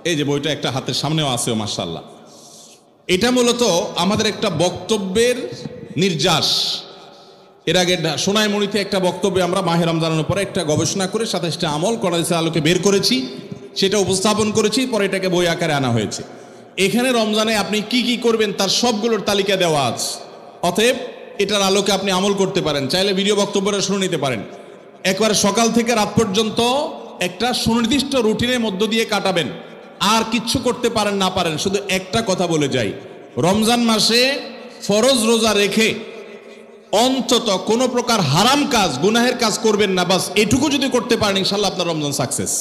এই যে বইটা একটা হাতের সামনেও আছে, মাশাআল্লাহ। এটা মূলত আমাদের একটা বক্তব্যের নির্যাস। এর আগে সোনাইমুড়িতে একটা বক্তব্যে আমরা মাহে রমজানের উপরে একটা গবেষণা করে 27টা আমল কোরআনের আলোকে বের করেছি, সেটা উপস্থাপন করেছি, পরে এটাকে বই আকারে আনা হয়েছে। এখানে রমজানে আপনি কি কি করবেন তার সবগুলোর তালিকা দেওয়া আছে। অতএব এটার আলোকে আপনি আমল করতে পারেন, চাইলে ভিডিও বক্তব্যটা শুনে নিতে পারেন। একবার সকাল থেকে রাত পর্যন্ত একটা সুনির্দিষ্ট রুটিনের মধ্য দিয়ে কাটাবেন, আর কিচ্ছু করতে পারেন না পারেন, শুধু একটা কথা বলে যাই, রমজান মাসে ফরজ রোজা রেখে অন্তত কোনো প্রকার হারাম কাজ, গুনাহের কাজ করবেন না। বাস এটুকু যদি করতে পারেন ইনশাল্লাহ আপনার রমজান সাকসেস।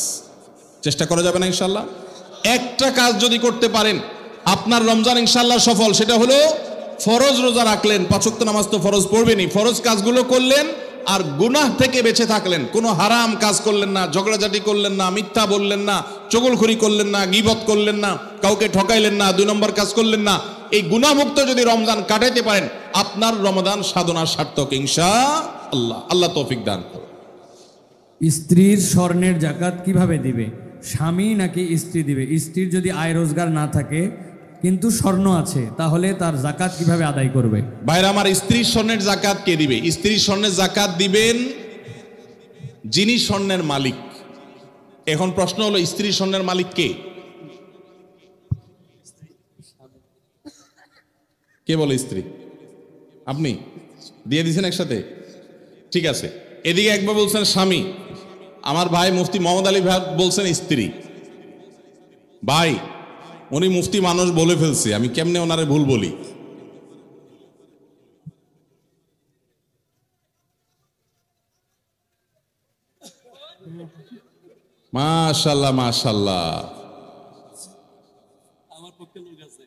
চেষ্টা করা যাবে না ইনশাল্লাহ? একটা কাজ যদি করতে পারেন আপনার রমজান ইনশাল্লাহ সফল। সেটা হলো ফরজ রোজা রাখলেন, 5 ওয়াক্ত নামাজ তো ফরজ পড়বেনই, ফরজ কাজগুলো করলেন আর গুনাহ থেকে বেঁচে থাকলেন, কোনো হারাম কাজ করলেন না, ঝগড়াঝাটি করলেন না, মিথ্যা বললেন না, চগলখড়ি করলেন না, গীবত করলেন না, কাউকে ঠকাইলেন না, 2 নম্বর কাজ করলেন না। এই গুনাহমুক্ত যদি রমজান কাটাইতে পারেন আপনার রমজান সাধনার সার্থক ইনশাআল্লাহ। আল্লাহ তৌফিক দান করুন। স্ত্রীর স্বর্ণের জাকাত কিভাবে দিবে? স্বামী নাকি স্ত্রী দিবে? স্ত্রীর যদি আয় রোজগার না থাকে কিন্তু স্বর্ণ আছে, তাহলে তার জাকাত কিভাবে আদায় করবে? ভাইরা আমার, স্ত্রীর স্বর্ণের জাকাত কে দিবে? স্ত্রীর স্বর্ণের জাকাত দিবেন যিনি স্বর্ণের মালিক। এখন প্রশ্ন হলো স্ত্রীর স্বর্ণের মালিক কে? কে বলে স্ত্রী? আপনি দিয়ে দিয়েছেন একসাথে? ঠিক আছে, এদিকে একবার বলছেন স্বামী, আমার ভাই মুফতি মোহাম্মদ আলী ভাই বলছেন স্ত্রী। ভাই উনি মুফতি মানুষ বলে ফেলছে, আমি কেমনে ওনারে ভুল বলি? মাশাআল্লাহ মাশাআল্লাহ, আমার পক্ষে লোক আছে।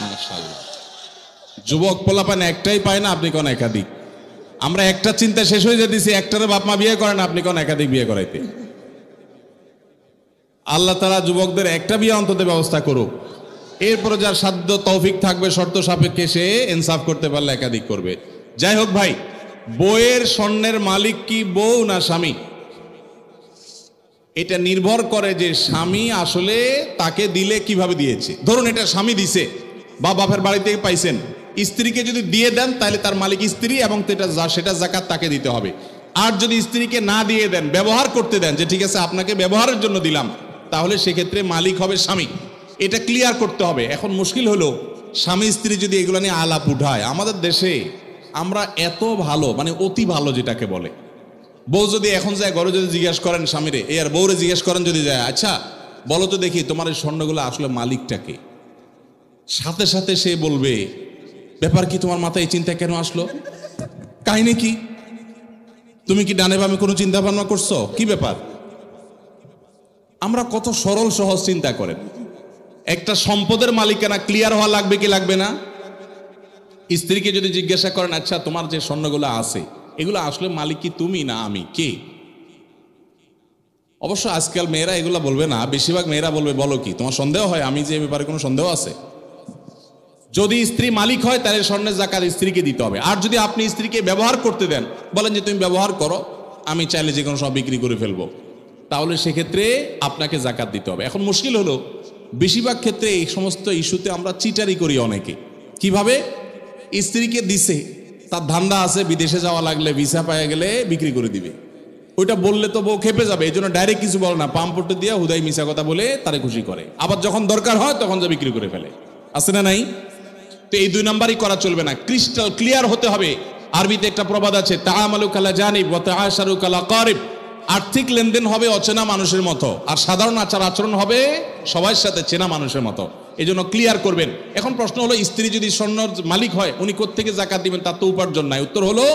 মাশাআল্লাহ। যুবক পোলাপান একটাই পায় না, আপনি কোন একাধিক? আমরা একটা চিন্তা শেষ হয়ে যেতেছি, একটারে বাপ মা বিয়ে করেন, আপনি কোন একাধিক বিয়ে করাইতে? আল্লাহ তাআলা যুবকদের একটা বিয়ে অন্তত ব্যবস্থা করুক, এরপরে যার সাধ্য তৌফিক থাকবে শর্ত সাপেক্ষে সে ইনসাফ করতে পারলে একাধিক করবে। যাই হোক ভাই, বউয়ের স্বর্ণের মালিক কি বউ না স্বামী? এটা নির্ভর করে যে স্বামী আসলে তাকে দিলে কিভাবে দিয়েছে। ধরুন এটা স্বামী দিছে বা বাপের বাড়ি থেকে পাইছেন, স্ত্রীকে যদি দিয়ে দেন তাহলে তার মালিক স্ত্রী এবং সেটা জাকাত তাকে দিতে হবে। আর যদি স্ত্রীকে না দিয়ে দেন, ব্যবহার করতে দেন, যে ঠিক আছে আপনাকে ব্যবহারের জন্য দিলাম, তাহলে সেক্ষেত্রে মালিক হবে স্বামী। এটা ক্লিয়ার করতে হবে। এখন মুশকিল হলো স্বামী স্ত্রী যদি এগুলো নিয়ে আলাপ উঠায়, আমাদের দেশে আমরা এত ভালো, মানে অতি ভালো যেটাকে বলে, বউ যদি এখন যায় ঘরে যদি জিজ্ঞেস করেন স্বামীরে, আর বউরে জিজ্ঞেস করেন যদি যায়, আচ্ছা বলো তো দেখি তোমার এই স্বর্ণগুলো আসলে মালিকটাকে, সাথে সাথে সে বলবে ব্যাপার কি, তোমার মাথায় এই চিন্তা কেন আসলো, কাহিনী কি, তুমি কি ডানে বামে কোনো চিন্তা ভাবনা করছো, কি ব্যাপার? আমরা কত সরল সহজ চিন্তা করেন। একটা সম্পদের মালিকানা ক্লিয়ার হওয়া লাগবে কি লাগবে না? স্ত্রীকে যদি জিজ্ঞাসা করেন, আচ্ছা তোমার যে স্বর্ণগুলো আছে এগুলো আসলে মালিক কি তুমি না আমি, কে? অবশ্য আজকাল মেয়েরা এগুলো বলবে না, বেশিরভাগ মেয়েরা বলবে বলো কি, তোমার সন্দেহ হয় আমি যে ব্যাপারে কোনো সন্দেহ আছে? যদি স্ত্রী মালিক হয় তাহলে স্বর্ণের জাকাত স্ত্রীকে দিতে হবে। আর যদি আপনি স্ত্রীকে ব্যবহার করতে দেন, বলেন যে তুমি ব্যবহার করো, আমি চাইলে যে কোনো সব বিক্রি করে ফেলবো, তাহলে সেক্ষেত্রে আপনাকে জাকাত দিতে হবে। এখন মুশকিল হলো বেশিরভাগ ক্ষেত্রে এই সমস্ত ইস্যুতে আমরা চিটারি করি অনেকে। কিভাবে? স্ত্রীকে দিছে, তার ধান্দা আছে বিদেশে যাওয়া লাগলে ভিসা পাওয়া গেলে বিক্রি করে দিবে, ওইটা বললে তো বউ খেপে যাবে, এই জন্য ডাইরেক্ট কিছু বলে না, পাম্পটে দিয়ে হুদাই মিশা কথা বলে তারে খুশি করে, আবার যখন দরকার হয় তখন যা বিক্রি করে ফেলে। আছে না নাই? তো এই 2 নাম্বারই করা চলবে না, ক্রিস্টাল ক্লিয়ার হতে হবে। আরবিতে একটা প্রবাদ আছে, তাআমালু কালা জানিব ওয়া তাআশারু কালা কারিব। আর্থিক লেনদেন হবে অচেনা মানুষের মতো, আর সাধারণ আচার আচরণ হবে সবার সাথে চেনা মানুষের মতো। এই জন্য ক্লিয়ার করবেন। এখন প্রশ্ন হলো, স্ত্রী যদি স্বর্ণর মালিক হয় উনি কোত্থেকে জাকাত দিবেন? তার তো উপার্জন নাই। উত্তর হলো,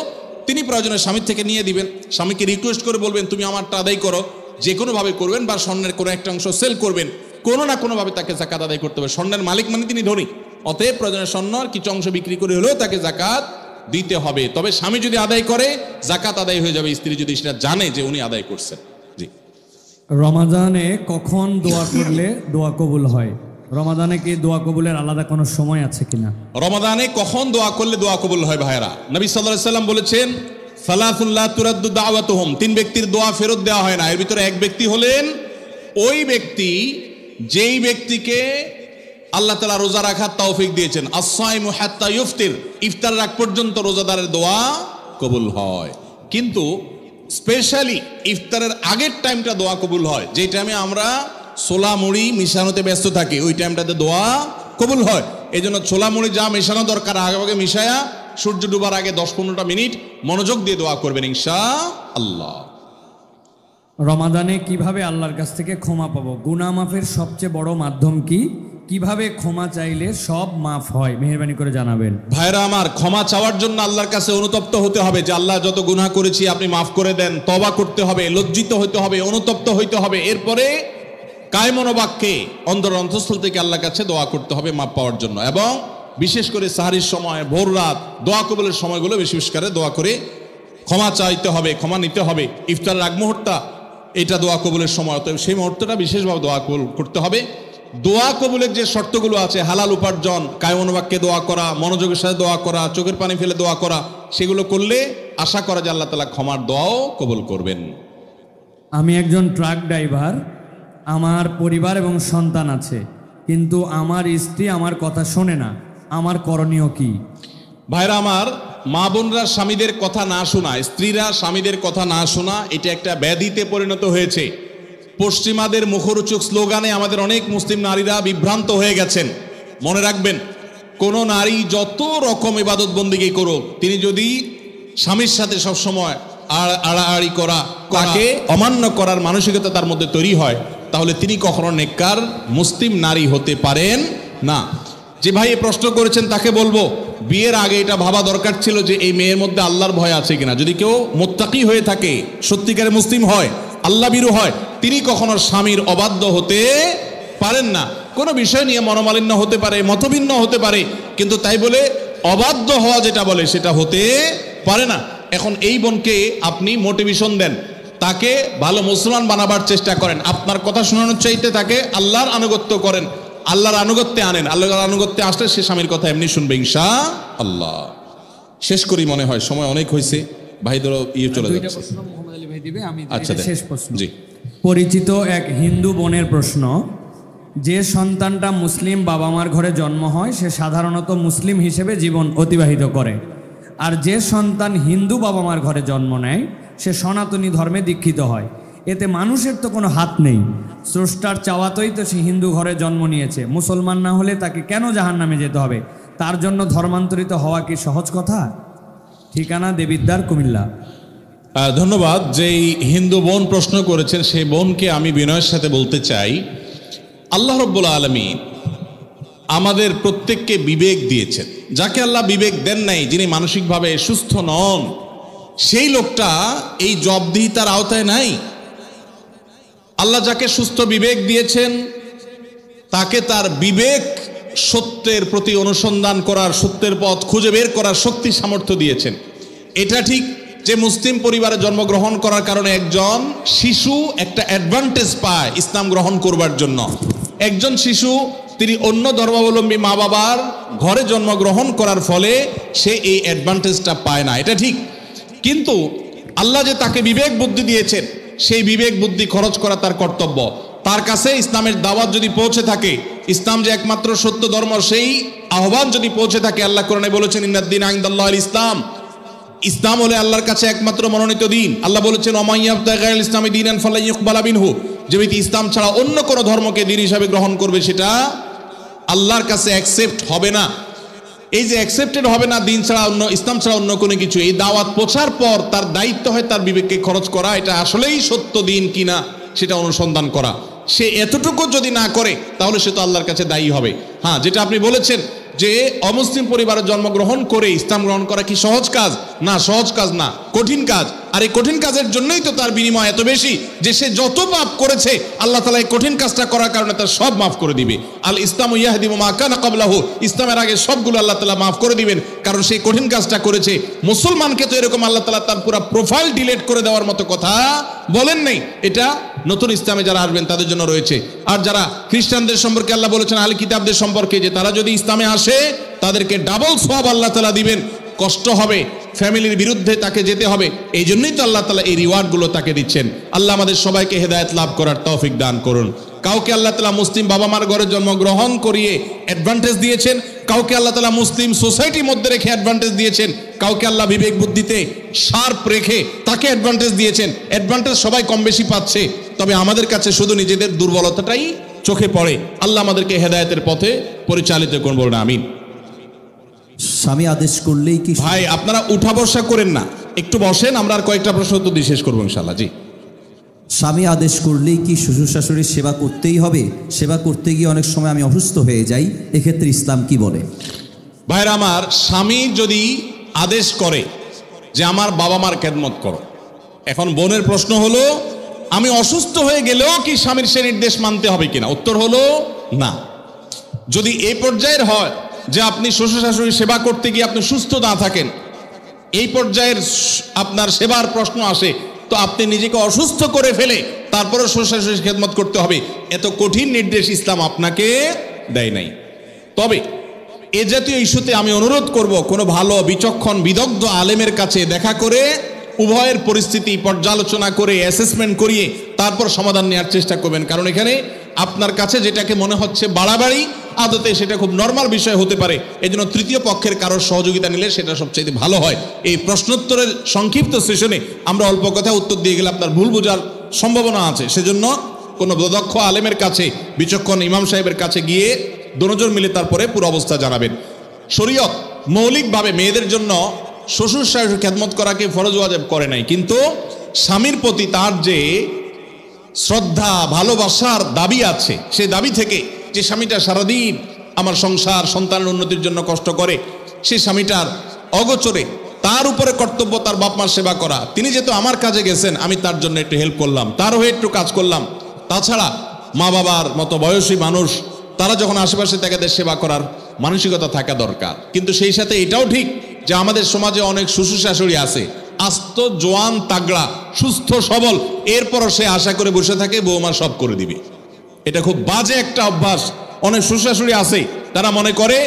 তিনি প্রয়োজনে স্বামীর থেকে নিয়ে দিবেন। স্বামীকে রিকোয়েস্ট করে বলবেন তুমি আমারটা আদায় করো, যে কোনোভাবে করবেন, বা স্বর্ণের কোনো একটা অংশ সেল করবেন, কোনো না কোনোভাবে তাকে জাকাত আদায় করতে হবে। স্বর্ণের মালিক মানে তিনি ধনী, অতএব প্রয়োজনে স্বর্ণর কিছু অংশ বিক্রি করে হলেও তাকে জাকাত দিতে হবে। তবে স্বামী যদি আদায় করে জাকাত আদায় হয়ে যাবে, স্ত্রী যদি সেটা জানে যে উনি আদায় করছেন। জি। রমাদানে কখন দোয়া করলে দোয়া কবুল হয়? রমাদানে কি দোয়া কবুলের আলাদা কোনো সময় আছে কিনা? রমাদানে কখন দোয়া করলে দোয়া কবুল হয় ভাইরা? নবী সাল্লাল্লাহু আলাইহি সাল্লাম বলেছেন, সালাতুন লা তুরাদ্দু দাওয়াতুহুম, তিন ব্যক্তির দোয়া ফেরত দেওয়া হয় না। এর ভিতরে এক ব্যক্তি হলেন ওই ব্যক্তি যেই ব্যক্তিকে আল্লাহ তাআলা রোজা রাখার তৌফিক দিয়েছেন। as-সাইমু হাত্তা ইফতির, ইফতার রাখ পর্যন্ত রোজাদারের দোয়া কবুল হয়। কিন্তু স্পেশালি ইফতারের আগের টাইমটা দোয়া কবুল হয়, যে টাইমে আমরা ছোলা মুড়ি মিশানোতে ব্যস্ত থাকি, ওই টাইমটাতে দোয়া কবুল হয়। এই জন্য ছোলা মুড়ি যা মেশানো দরকার আগে মিশায়া সূর্য ডুবার আগে 10-15টা মিনিট মনোযোগ দিয়ে দোয়া করবেন ইনশাআল্লাহ। রমাদানে কিভাবে আল্লাহর কাছ থেকে ক্ষমা পাবো? গুনাহ মাফের সবচেয়ে বড় মাধ্যম কি? কিভাবে ক্ষমা চাইলে সব মাফ হয়? মেহেরবানি করে জানাবেন। ভাইরা আমার, ক্ষমা চাওয়ার জন্য আল্লাহর কাছে অনুতপ্ত হতে হবে, যে আল্লাহ যত গুনাহ করেছি আপনি মাফ করে দেন। তওবা করতে হবে, লজ্জিত হইতে হবে, অনুতপ্ত হইতে হবে। এরপরে কায় মনোবাক্যে অন্তর অন্তঃস্থল থেকে আল্লাহর কাছে দোয়া করতে হবে মাফ পাওয়ার জন্য। এবং বিশেষ করে সাহারির সময়, ভোর রাত, দোয়া কবুলের সময়গুলো বেশি বেশি করে দোয়া করে ক্ষমা চাইতে হবে, ক্ষমা নিতে হবে। ইফতারের আগ মুহূর্তটা এটা দোয়া কবুলের সময়, অতএব সেই মুহূর্তটা বিশেষভাবে দোয়া কবুল করতে হবে। দোয়া কবুলের যে শর্তগুলো আছে, হালাল উপার্জন, কায় মনোবাক্যে দোয়া করা, মনোযোগের সাথে দোয়া করা, চোখের পানি ফেলে দোয়া করা, সেগুলো করলে আশা করা যায় আল্লাহ তাআলা ক্ষমার দোয়াও কবুল করবেন। আমি একজন ট্রাক ড্রাইভার, আমার পরিবার এবং সন্তান আছে, কিন্তু আমার স্ত্রী আমার কথা শোনে না, আমার করণীয় কি? ভাইরা আমার, মা বোনরা স্বামীদের কথা না শোনা, স্ত্রীরা স্বামীদের কথা না শোনা, এটা একটা ব্যাধিতে পরিণত হয়েছে। পশ্চিমাদের মুখরোচক স্লোগানে আমাদের অনেক মুসলিম নারীরা বিভ্রান্ত হয়ে গেছেন। মনে রাখবেন, কোন নারী যত রকম ইবাদত বন্দেগী করুক, তিনি যদি স্বামীর সাথে সবসময় আড়াআড়ি করা, তাকে অমান্য করার মানসিকতা তার মধ্যে তৈরি হয়, তাহলে তিনি কখনো নেককার মুসলিম নারী হতে পারেন না। যে ভাই এই প্রশ্ন করেছেন তাকে বলবো, বিয়ের আগে এটা ভাবা দরকার ছিল যে এই মেয়ের মধ্যে আল্লাহর ভয় আছে কিনা। যদি কেউ মুত্তাকি হয়ে থাকে, সত্যিকারে মুসলিম হয়, আল্লাহ ভীরু হয়, তিনি কখনো স্বামীর অবাধ্য হতে পারেন না। কোনো বিষয় নিয়ে মনোমালিন্য হতে পারে, মতভিন্ন হতে পারে, কিন্তু তাই বলে অবাধ্য হওয়া যেটা বলে সেটা হতে পারে না। এখন এই বোনকে আপনি মোটিভেশন দেন, তাকে ভালো মুসলমান বানাবার চেষ্টা করেন। আপনার কথা শোনানোর চাইতে তাকে আল্লাহর আনুগত্য করেন, আল্লাহর আনুগত্যে আনেন। আল্লাহর আনুগত্যে আসলে সে স্বামীর কথা এমনি শুনবে ইনশাআল্লাহ। শেষ করি, মনে হয় সময় অনেক হয়েছে। ভাইদের চলে যাচ্ছে। আচ্ছা, শেষ প্রশ্ন। জি। পরিচিত এক হিন্দু বোনের প্রশ্ন, যে সন্তানটা মুসলিম বাবা মার ঘরে জন্ম হয় সে সাধারণত মুসলিম হিসেবে জীবন অতিবাহিত করে, আর যে সন্তান হিন্দু বাবা মার ঘরে জন্ম নেয় সে সনাতনী ধর্মে দীক্ষিত হয়। এতে মানুষের তো কোনো হাত নেই, স্রষ্টার চাওয়াতেই তো সে হিন্দু ঘরে জন্ম নিয়েছে। মুসলমান না হলে তাকে কেন জাহান্নামে যেতে হবে? তার জন্য ধর্মান্তরিত হওয়া কি সহজ কথা? ঠিকানা দেবিদ্বার, কুমিল্লা। ধন্যবাদ। যেই হিন্দু বোন প্রশ্ন করেছেন সেই বোনকে আমি বিনয়ের সাথে বলতে চাই, আল্লাহ রাব্বুল আলামিন আমাদের প্রত্যেককে বিবেক দিয়েছেন। যাকে আল্লাহ বিবেক দেন নাই, যিনি মানসিকভাবে সুস্থ নন, সেই লোকটা এই জবাবদিহিতার আওতায় নাই। আল্লাহ যাকে সুস্থ বিবেক দিয়েছেন তাকে তার বিবেক সত্যের প্রতি অনুসন্ধান করার, সত্যের পথ খুঁজে বের করার শক্তি সামর্থ্য দিয়েছেন। এটা ঠিক যে মুসলিম পরিবারে জন্মগ্রহণ করার কারণে একজন শিশু একটা অ্যাডভান্টেজ পায় ইসলাম গ্রহণ করবার জন্য। একজন শিশু তিনি অন্য ধর্মাবলম্বী মা বাবার ঘরে জন্মগ্রহণ করার ফলে সে এই অ্যাডভান্টেজটা পায় না, এটা ঠিক। কিন্তু আল্লাহ যে তাকে বিবেক বুদ্ধি দিয়েছেন, সেই বিবেক বুদ্ধি খরচ করা তার কর্তব্য। তার কাছে ইসলামের দাওয়াত যদি পৌঁছে থাকে, ইসলাম যে একমাত্র সত্য ধর্ম, সেই আহ্বান যদি পৌঁছে থাকে, আল্লাহ কোরআনে বলেছেন ইন্নাদ-দীনা ইনদাল্লাহিল ইসলাম, ইসলাম হলে আল্লাহর কাছে একমাত্র মনোনীত দিন। আল্লাহ বলেছেন ওমান ইয়াবতাগি গায়রাল ইসলামি দীনান ফালান ইউকবালা মিনহু, যে ব্যক্তি ইসলাম ছাড়া অন্য কোনো ধর্মকে দ্বীন হিসাবে গ্রহণ করবে সেটা আল্লাহর কাছে অ্যাকসেপ্ট হবে না। এই যে অ্যাকসেপ্টেড হবে না দিন ছাড়া অন্য, ইসলাম ছাড়া অন্য কোনো কিছু, এই দাওয়াত পৌঁছার পর তার দায়িত্ব হয় তার বিবেককে খরচ করা, এটা আসলেই সত্য দিন কিনা সেটা অনুসন্ধান করা। সে এতটুকু যদি না করে তাহলে সে তো আল্লাহর কাছে দায়ী হবে। হ্যাঁ, যেটা আপনি বলেছেন যে অমুসলিম পরিবারে জন্মগ্রহণ করে ইসলাম গ্রহণ করা কি সহজ কাজ? না, সহজ কাজ না, কঠিন কাজ। আর এই কঠিন কাজের জন্যই তো তার বিনিময় এত বেশি যে সে যত পাপ করেছে আল্লাহ তাআলা এই কঠিন কাজটা করার কারণে তার সব মাফ করে দিবে। আল ইসলামু ইয়াহদিমু মা কানা ক্বাবলাহু, ইসলামের আগে সবগুলো আল্লাহ তাআলা মাফ করে দিবেন, কারণ সেই কঠিন কাজটা করেছে। মুসলমানকে তো এরকম আল্লাহ তাআলা তার পুরো প্রোফাইল ডিলিট করে দেওয়ার মতো কথা বলেন নেই। এটা নতুন ইসলামে যারা আসবেন তাদের জন্য রয়েছে। আর যারা খ্রিস্টানদের সম্পর্কে আল্লাহ বলেছেন আহলে কিতাবদের সম্পর্কে যে তারা যদি ইসলামে আসে তাদেরকে ডাবল সওয়াব আল্লাহ তাআলা দিবেন, কষ্ট হবে, ফ্যামিলির বিরুদ্ধে তাকে যেতে হবে। এই জন্যই তো আল্লাহ তাআলা এই রিওয়ার্ডগুলো তাকে দিচ্ছেন। আল্লাহ আমাদের সবাইকে হেদায়েত লাভ করার তৌফিক দান করুন। কাউকে আল্লাহ তাআলা মুসলিম বাবা মার ঘরে জন্মগ্রহণ করিয়ে অ্যাডভান্টেজ দিয়েছেন, কাউকে আল্লাহ তাআলা মুসলিম সোসাইটির মধ্যে রেখে অ্যাডভান্টেজ দিয়েছেন, কাউকে আল্লাহ বিবেক বুদ্ধিতে শার্প রেখে তাকে অ্যাডভান্টেজ দিয়েছেন। অ্যাডভান্টেজ সবাই কম বেশি পাচ্ছে, তবে আমাদের কাছে শুধু নিজেদের দুর্বলতাটাই চোখে পড়ে। আল্লাহ আমাদেরকে হেদায়েতের পথে পরিচালিত করুন, বলুন আমিন। স্বামী আদেশ করলেই কি? ভাই আপনারা উঠা বসা করেন না, একটু বসেন, আমরা আর কয়েকটা প্রশ্ন উত্তর দিয়ে শেষ করবো ইনশাআল্লাহ। জি, স্বামী আদেশ করলেই কি শ্বশুর শাশুড়ির সেবা করতেই হবে? সেবা করতে গিয়ে অনেক সময় আমি অসুস্থ হয়ে যাই, এক্ষেত্রে ইসলাম কি বলে? ভাইরা আমার, স্বামী যদি আদেশ করে যে আমার বাবা মার খেদমত করো, এখন বোনের প্রশ্ন হলো আমি অসুস্থ হয়ে গেলেও কি স্বামীর সে নির্দেশ মানতে হবে কিনা? উত্তর হলো না। যদি এই পর্যায়ের হয় যে আপনি শ্বশুর শাশুড়ির সেবা করতে গিয়ে আপনি সুস্থ না থাকেন, এই পর্যায়ের আপনার সেবার প্রশ্ন আসে, তো আপনি নিজেকে অসুস্থ করে ফেলে তারপরে শ্বশুর শাশুড়ির খেদমত করতে হবে, এত কঠিন নির্দেশ ইসলাম আপনাকে দেয় নাই। তবে এ জাতীয় ইস্যুতে আমি অনুরোধ করব, কোনো ভালো বিচক্ষণ বিদগ্ধ আলেমের কাছে দেখা করে উভয়ের পরিস্থিতি পর্যালোচনা করে অ্যাসেসমেন্ট করিয়ে তারপর সমাধান নেওয়ার চেষ্টা করবেন। কারণ এখানে আপনার কাছে যেটাকে মনে হচ্ছে বাড়াবাড়ি, আদতে সেটা খুব নর্মাল বিষয় হতে পারে। এই জন্য তৃতীয় পক্ষের কারোর সহযোগিতা নিলে সেটা সবচেয়ে ভালো হয়। এই প্রশ্নোত্তরের সংক্ষিপ্ত সেশনে আমরা অল্প কথা উত্তর দিয়ে গেলে আপনার ভুল বোঝার সম্ভাবনা আছে। সেজন্য কোনো দক্ষ আলেমের কাছে, বিচক্ষণ ইমাম সাহেবের কাছে গিয়ে দুজন মিলে তারপরে পুরো অবস্থা জানাবেন। শরীয়ত মৌলিকভাবে মেয়েদের জন্য শ্বশুর শাশুড়ির খেদমত করাকে ফরজ ওয়াজিব করে নাই, কিন্তু স্বামীর প্রতি তার যে শ্রদ্ধা ভালোবাসার দাবি আছে, সেই দাবি থেকে যে স্বামীটা সারাদিন আমার সংসার সন্তানের উন্নতির জন্য কষ্ট করে, সেই স্বামীটার অগোচরে তার উপরে কর্তব্য তার বাপ মার সেবা করা। তিনি যেহেতু আমার কাজে গেছেন, আমি তার জন্য একটু হেল্প করলাম, তার হয়ে একটু কাজ করলাম। তাছাড়া মা বাবার মতো বয়সী মানুষ তারা যখন আশেপাশে তাদের সেবা করার মানসিকতা থাকা দরকার। কিন্তু সেই সাথে এটাও ঠিক যে আমাদের সমাজে অনেক শ্বশুর শাশুড়ি আছে আস্ত জোয়ান তাগড়া সুস্থ সবল, এরপরও সে আশা করে বসে থাকে বৌমা সব করে দিবে। এটা খুব বাজে একটা অভ্যাস। অনেক শ্বশুর শাশুড়ি আছে তারা মনে করে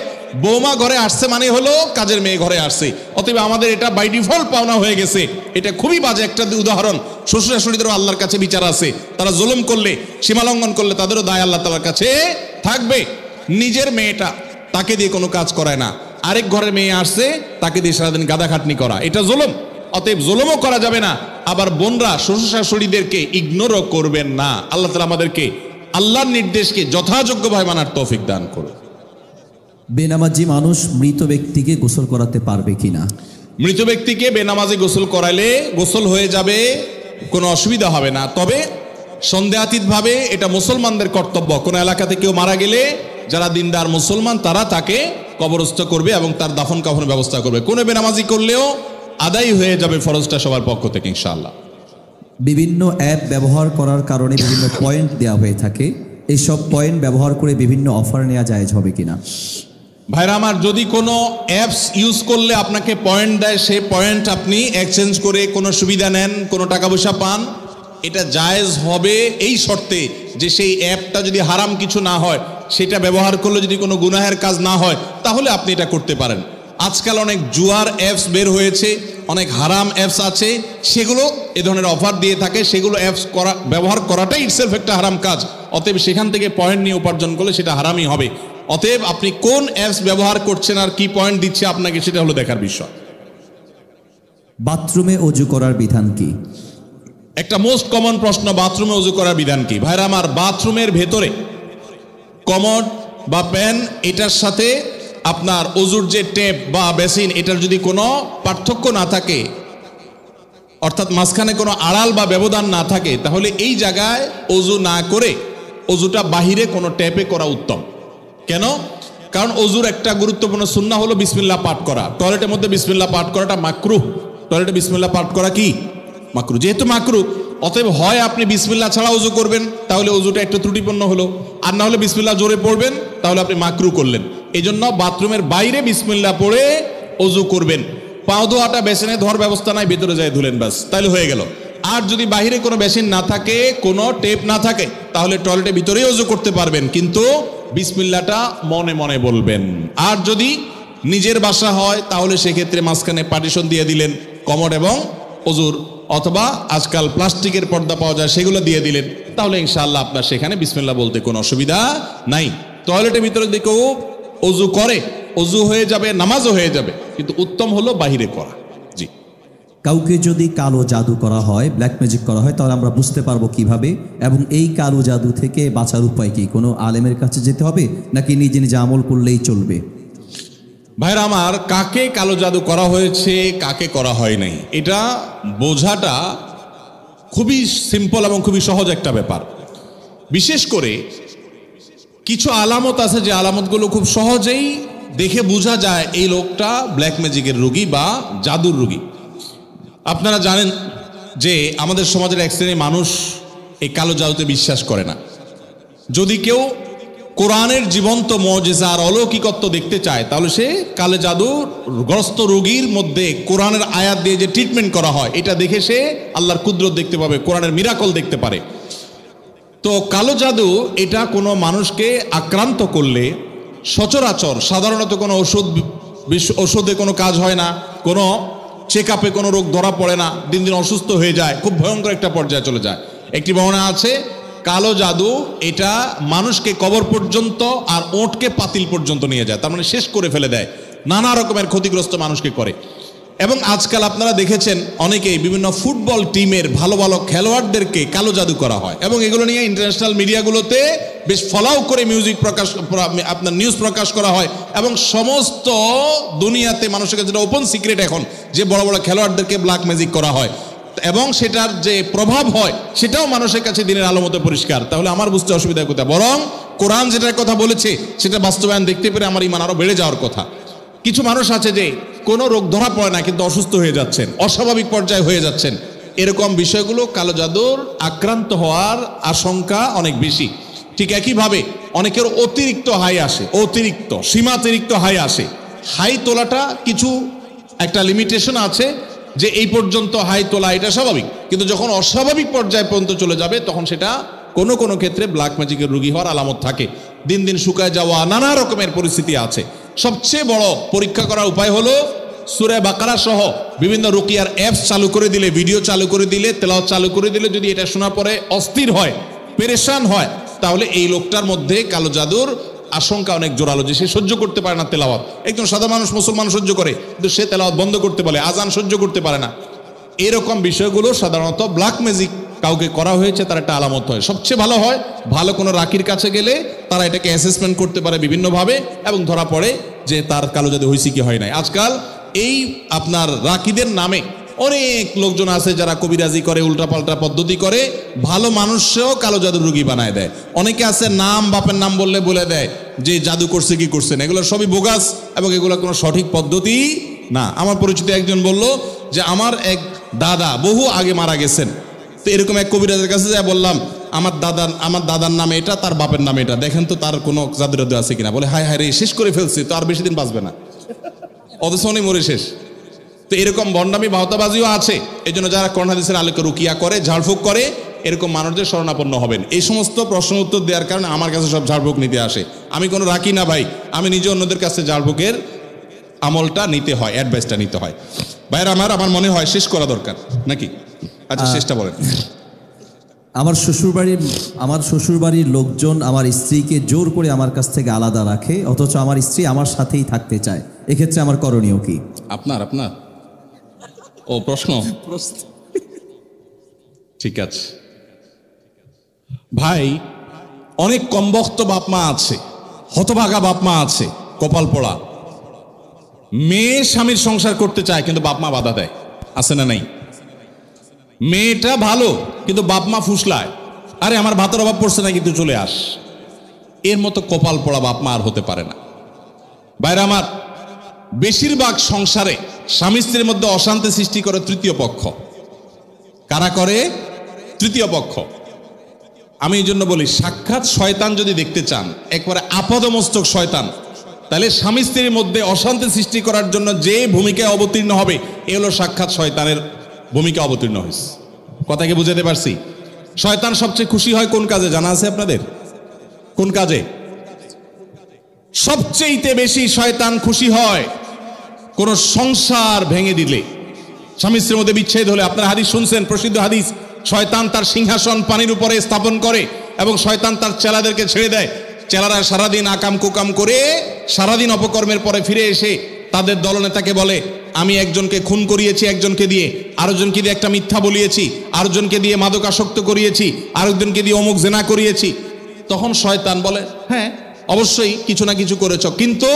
বৌমা ঘরে আসছে মানে হলো কাজের মেয়ে ঘরে আসছে, অতএব আমাদের এটা বাই ডিফল্ট পাওনা হয়ে গেছে। এটা খুবই বাজে একটা উদাহরণ। শ্বশুর শাশুড়িদেরও আল্লাহর কাছে বিচার আছে, তারা জুলুম করলে, সীমালঙ্ঘন করলে তাদেরও দায় আল্লাহ তাআলার কাছে থাকবে। নিজের মেয়েটা তাকে দিয়ে কোনো কাজ করায় না, আরেক ঘরের মেয়ে আসছে তাকে দিয়ে সারাদিন গাদা খাটনি করা, এটা জুলুম। অতএব জুলুমও করা যাবে না। আবার বোনরা শ্বশুর শাশুড়িদেরকে ইগনোরও করবেন না। আল্লাহ তাআলা আমাদেরকে আল্লাহর নির্দেশকে যথাযোগ্যভাবে মানার তৌফিক দান করুন। বেনামাজি মানুষ মৃত ব্যক্তিকে গোসল করাতে পারবে কিনা? মৃত ব্যক্তিকে বেনামাজি গোসল করাইলে গোসল হয়ে যাবে, কোনো অসুবিধা হবে না। তবে সন্দেহাতীতভাবে এটা মুসলমানদের কর্তব্য। কোনো এলাকাতে কেউ মারা গেলে যারা দিনদার মুসলমান তারা তাকে কবরস্থ করবে এবং তার দাফন কাফনের ব্যবস্থা করবে। কোনো বেনামাজি করলেও আদায় হয়ে যাবে ফরজটা সবার পক্ষ থেকে ইনশাআল্লাহ। বিভিন্ন অ্যাপ ব্যবহার করার কারণে বিভিন্ন পয়েন্ট দেওয়া হয়ে থাকে, এইসব পয়েন্ট ব্যবহার করে বিভিন্ন অফার নেওয়া জায়েজ হবে কিনা? ভাইরা আমার, যদি কোনো অ্যাপস ইউজ করলে আপনাকে পয়েন্ট দেয়, সেই পয়েন্ট আপনি এক্সচেঞ্জ করে কোনো সুবিধা নেন, কোনো টাকা পয়সা পান, এটা জায়েজ হবে এই শর্তে যে সেই অ্যাপটা যদি হারাম কিছু না হয়, সেটা ব্যবহার করলে যদি কোনো গুনাহের কাজ না হয়, তাহলে আপনি এটা করতে পারেন। আজকাল অনেক জুয়ার অ্যাপস বের হয়েছে, অনেক হারাম অ্যাপস আছে, সেগুলো এ ধরনের অফার দিয়ে থাকে। সেগুলো অ্যাপস ব্যবহার করাটাই ইটসেলফ একটা হারাম কাজ। অতএব সেখান থেকে পয়েন্ট নিয়ে উপার্জন করলে সেটা হারামই হবে। অতএব আপনি কোন অ্যাপস ব্যবহার করছেন আর কি পয়েন্ট দিচ্ছে আপনাকে, সেটা হলো দেখার বিষয়। বাথরুমে ওযু করার বিধান কি? একটা মোস্ট কমন প্রশ্ন, বাথরুমে ওযু করার বিধান কি? ভাইরা আমার, বাথরুমের ভেতরে কমোড বা প্যান, এটার সাথে আপনার ওযুর যে টেপ বা বেসিন, এটার যদি কোনো পার্থক্য না থাকে, অর্থাৎ মাঝখানে কোনো আড়াল বা ব্যবধান না থাকে, তাহলে এই জায়গায় অজু না করে অজুটা বাহিরে কোনো ট্যাপে করা উত্তম। কেন? কারণ অজুর একটা গুরুত্বপূর্ণ সুন্নাহ হলো বিসমিল্লাহ পাঠ করা। টয়লেটের মধ্যে বিসমিল্লাহ পাঠ করাটা মাকরুহ। টয়লেটে বিসমিল্লাহ পাঠ করা কি মাকরুহ। যেহেতু মাকরুহ, অতএব হয় আপনি বিসমিল্লাহ ছাড়া অজু করবেন, তাহলে অজুটা একটু ত্রুটিপূর্ণ হলো, আর না হলে বিসমিল্লাহ জোরে পড়বেন, তাহলে আপনি মাকরুহ করলেন। এই জন্য বাথরুমের বাইরে বিসমিল্লাহ পড়ে অজু করবেন। পাও ধোয়াটা বেসিনে ধোয়ার ব্যবস্থা নাই, ভিতরে যায় ধুলেন, বাস, তাহলে হয়ে গেল। আর যদি বাহিরে কোনো বেসিন না থাকে, কোনো টেপ না থাকে, তাহলে টয়লেটের ভিতরেই অজু করতে পারবেন, কিন্তু বিসমিল্লাহটা মনে মনে বলবেন। আর যদি নিজের বাসা হয়, তাহলে সেক্ষেত্রে মাঝখানে পার্টিশন দিয়ে দিলেন কমোড এবং অজুর, অথবা আজকাল প্লাস্টিকের পর্দা পাওয়া যায়, সেগুলো দিয়ে দিলেন, তাহলে ইনশাআল্লাহ আপনার সেখানে বিসমিল্লাহ বলতে কোনো অসুবিধা নাই। টয়লেটের ভিতরে যদি কেউ অজু করে, অজু হয়ে যাবে, নামাজও হয়ে যাবে, কিন্তু উত্তম হলো বাহিরে করা। জি। কাউকে যদি কালো জাদু করা হয়, ব্ল্যাক ম্যাজিক করা হয়, তাহলে আমরা বুঝতে পারবো কিভাবে, এবং এই কালো জাদু থেকে বাঁচার উপায় কি? কোনো আলেমের কাছে যেতে হবে নাকি নিজে নিজে আমল করলেই চলবে? ভাইরা আমার, কাকে কালো জাদু করা হয়েছে, কাকে করা হয় নাই, এটা বোঝাটা খুবই সিম্পল এবং খুবই সহজ একটা ব্যাপার। বিশেষ করে কিছু আলামত আছে, যে আলামতগুলো খুব সহজেই দেখে বোঝা যায় এই লোকটা ব্ল্যাক ম্যাজিকের রোগী বা জাদুর রোগী। আপনারা জানেন যে আমাদের সমাজের এক শ্রেণীর মানুষ এই কালো জাদুতে বিশ্বাস করে না। যদি কেউ কোরআনের জীবন্ত মুজিজা আর অলৌকিকত্ব দেখতে চায়, তাহলে সে কালো জাদুগ্রস্ত রোগীর মধ্যে কোরআনের আয়াত দিয়ে যে ট্রিটমেন্ট করা হয়, এটা দেখে সে আল্লাহর কুদরত দেখতে পাবে, কোরআনের মিরাকল দেখতে পারে। তো কালো জাদু এটা কোনো মানুষকে আক্রান্ত করলে সচরাচর সাধারণত কোনো ওষুধে কোনো কাজ হয় না, কোনো চেক আপে কোনো রোগ ধরা পড়ে না, দিন দিন অসুস্থ হয়ে যায়, খুব ভয়ঙ্কর একটা পর্যায়ে চলে যায়। একটি বর্ণনা আছে, কালো জাদু এটা মানুষকে কবর পর্যন্ত আর ওঁটকে পাতিল পর্যন্ত নিয়ে যায়, তার মানে শেষ করে ফেলে দেয়, নানা রকমের ক্ষতিগ্রস্ত মানুষকে করে। এবং আজকাল আপনারা দেখেছেন অনেকেই বিভিন্ন ফুটবল টিমের ভালো ভালো খেলোয়াড়দেরকে কালো জাদু করা হয়, এবং এগুলো নিয়ে ইন্টারন্যাশনাল মিডিয়াগুলোতে বেশ ফলাও করে আপনার নিউজ প্রকাশ করা হয়, এবং সমস্ত দুনিয়াতে মানুষের কাছে যেটা ওপেন সিক্রেট এখন, যে বড় বড় খেলোয়াড়দেরকে ব্ল্যাক ম্যাজিক করা হয়, এবং সেটার যে প্রভাব হয় সেটাও মানুষের কাছে দিনের আলো মতো পরিষ্কার। তাহলে আমার বুঝতে অসুবিধার কথা, বরং কোরআন যেটার কথা বলেছে সেটা বাস্তবায়ন দেখতে পেরে আমার ঈমান আরো বেড়ে যাওয়ার কথা। কিছু মানুষ আছে যে কোনো রোগ ধরা পড়ে না, কিন্তু অসুস্থ হয়ে যাচ্ছেন, অস্বাভাবিক পর্যায়ে হয়ে যাচ্ছেন, এরকম বিষয়গুলো কালো জাদুর আক্রান্ত হওয়ার আশঙ্কা অনেক বেশি। ঠিক একইভাবে অনেকের অতিরিক্ত হাই আসে, অতিরিক্ত সীমাতিরিক্ত হাই আসে। হাই তোলাটা কিছু একটা লিমিটেশন আছে, যে এই পর্যন্ত হাই তোলা এটা স্বাভাবিক, কিন্তু যখন অস্বাভাবিক পর্যায়ে পর্যন্ত চলে যাবে, তখন সেটা কোনো কোনো ক্ষেত্রে ব্ল্যাক ম্যাজিকের রোগী হওয়ার আলামত থাকে। দিন দিন শুকায় যাওয়া, নানা রকমের পরিস্থিতি আছে। সবচেয়ে বড় পরীক্ষা করার উপায় হলো সূরা বাকারা সহ বিভিন্ন রুকিয়ার অ্যাপস চালু করে দিলে, ভিডিও চালু করে দিলে, তেলাওয়াত চালু করে দিলে, যদি এটা শোনার পরে অস্থির হয়, পেরেশান হয়, তাহলে এই লোকটার মধ্যে কালো জাদুর আশঙ্কা অনেক জোরালো, যে সে সহ্য করতে পারে না তেলাওয়াত। একজন সাদা মানুষ মুসলমান সহ্য করে, কিন্তু সে তেলাওয়াত বন্ধ করতে পারে, আজান সহ্য করতে পারে না। এরকম বিষয়গুলো সাধারণত ব্ল্যাক ম্যাজিক কাউকে করা হয়েছে তার একটা আলামত হয়। সবচেয়ে ভালো হয় ভালো কোনো রাকির কাছে গেলে তারা এটাকে অ্যাসেসমেন্ট করতে পারে বিভিন্নভাবে, এবং ধরা পড়ে যে তার কালো জাদু হয়েছে কি হয় নাই। আজকাল এই আপনার রাকিদের নামে অনেক লোকজন আছে যারা কবিরাজি করে, উল্টাপাল্টা পদ্ধতি করে, ভালো মানুষও কালো জাদুর রোগী বানায় দেয়। অনেকে আছে নাম, বাপের নাম বললে বলে দেয় যে জাদু করছে কি করছে না, এগুলো সবই বোগাস, এবং এগুলো কোনো সঠিক পদ্ধতি না। আমার পরিচিত একজন বলল যে আমার এক দাদা বহু আগে মারা গেছেন, তো এরকম এক কবিরাজের কাছে যা বললাম আমার দাদার নামে এটা, তার বাপের নামে এটা, দেখেন তো তার কোনো জাদু টাদু আছে কিনা। বলে হায় হায় রে, শেষ করে ফেলছি, তো আর বেশি দিন বাঁচবে না, অথচ উনি মরে শেষ। তো এরকম বন্ডামি ভাওতাবাজিও আছে। এই জন্য যারা কোরআন হাদিসের আলোকে রুকিয়া করে, ঝাড়ফুঁক করে, এরকম মানুষদের শরণাপন্ন হবেন। এই সমস্ত প্রশ্ন উত্তর দেওয়ার কারণে আমার কাছে সব ঝাড়ফুঁক নিতে আসে। আমি কোনো রাখি না ভাই, আমি নিজে অন্যদের কাছে ঝাড়ফুঁকের আমলটা নিতে হয়, অ্যাডভাইসটা নিতে হয়। ভাইয়ের আমার মনে হয় শেষ করা দরকার নাকি? আচ্ছা, শেষটা বলেন। আমার শ্বশুরবাড়ির লোকজন আমার স্ত্রীকে জোর করে আমার কাছ থেকে আলাদা রাখে, অথচ আমার স্ত্রী আমার সাথেই থাকতে চায়, এক্ষেত্রে আমার করণীয় কি? আপনার ও প্রশ্ন, ঠিক আছে ভাই। অনেক কমবখ্ত বাপ মা আছে, হতভাগা বাপ মা আছে, কপাল পোড়া, মেয়ে স্বামীর সংসার করতে চায় কিন্তু বাপ মা বাধা দেয়, আছে না নাই? মেয়েটা ভালো কিন্তু বাপ মা ফুসলায়, আরে আমার ভাতের অভাব পড়ছে না কিন্তু চলে আস। এর মতো কপাল পড়া বাপ মা আর হতে পারে না। বাইরে আমার, বেশিরভাগ সংসারে স্বামী স্ত্রীর মধ্যে অশান্তি সৃষ্টি করে তৃতীয় পক্ষ। কারা করে? তৃতীয় পক্ষ। আমি এই জন্য বলি, সাক্ষাৎ শয়তান যদি দেখতে চান, একবারে আপাদমস্তক শয়তান, তাহলে স্বামী স্ত্রীর মধ্যে অশান্তি সৃষ্টি করার জন্য যে ভূমিকায় অবতীর্ণ হবে, এ হলো সাক্ষাৎ শয়তানের ভূমিকা অবতীর্ণ হয়েছে। কথাকে বুঝাতে পারছি? শয়তান সবচেয়ে খুশি হয় কোন কাজে জানা আছে আপনাদের? কোন কাজে সবচেয়ে বেশি শয়তান খুশি হয়? কোন সংসার ভেঙে দিলে, স্বামী স্ত্রীর মধ্যে বিচ্ছেদ হলে। আপনারা হাদিস শুনছেন, প্রসিদ্ধ হাদিস, শয়তান তার সিংহাসন পানির উপরে স্থাপন করে এবং শয়তান তার চেলাদেরকে ছেড়ে দেয়। চেলারা সারাদিন আকাম কুকাম করে সারাদিন অপকর্মের পরে ফিরে এসে তাদের দলনেতাকে বলে, আমি একজনকে খুন করিয়েছি একজনকে দিয়ে, আরেকজনকে দিয়ে একটা মিথ্যা বলিয়েছি, আরেকজনকে দিয়ে মাদকাসক্ত করিয়েছি, আরেকজনকে দিয়ে অমুক জেনা করিয়েছি। তখন শয়তান বলে, হ্যাঁ অবশ্যই কিছু না কিছু করেছ। কিন্তু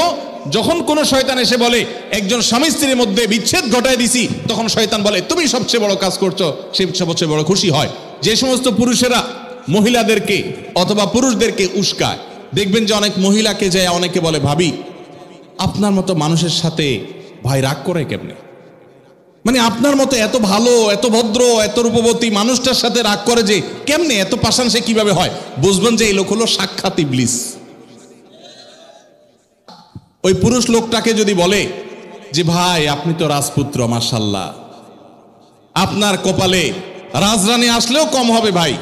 যখন কোন শয়তান এসে বলে একজন স্বামী স্ত্রীর মধ্যে বিচ্ছেদ ঘটায় দিছি, তখন শয়তান বলে তুমি সবচেয়ে বড় কাজ করছো, সে সবচেয়ে বড় খুশি হয়। যে সমস্ত পুরুষেরা মহিলাদেরকে অথবা পুরুষদেরকে উস্কায়, দেখবেন যে অনেক মহিলাকে যায় অনেকে বলে, ভাবি আপনার মতো মানুষের সাথে ভাই রাগ করে কেমনে? মানে আপনার মতো এত ভালো, এত ভদ্র, এত রূপবতী মানুষটার সাথে রাগ করে যে কেমনে? এত পাষাণ সে কিভাবে হয়? বুঝবেন যে এই লোক হলো সাক্ষাৎ ইবলিস। ওই পুরুষ লোকটাকে যদি বলে যে ভাই আপনি তো রাজপুত্র, মাশাআল্লাহ, আপনার কপালে রাজরানী আসলেও কম হবে ভাই,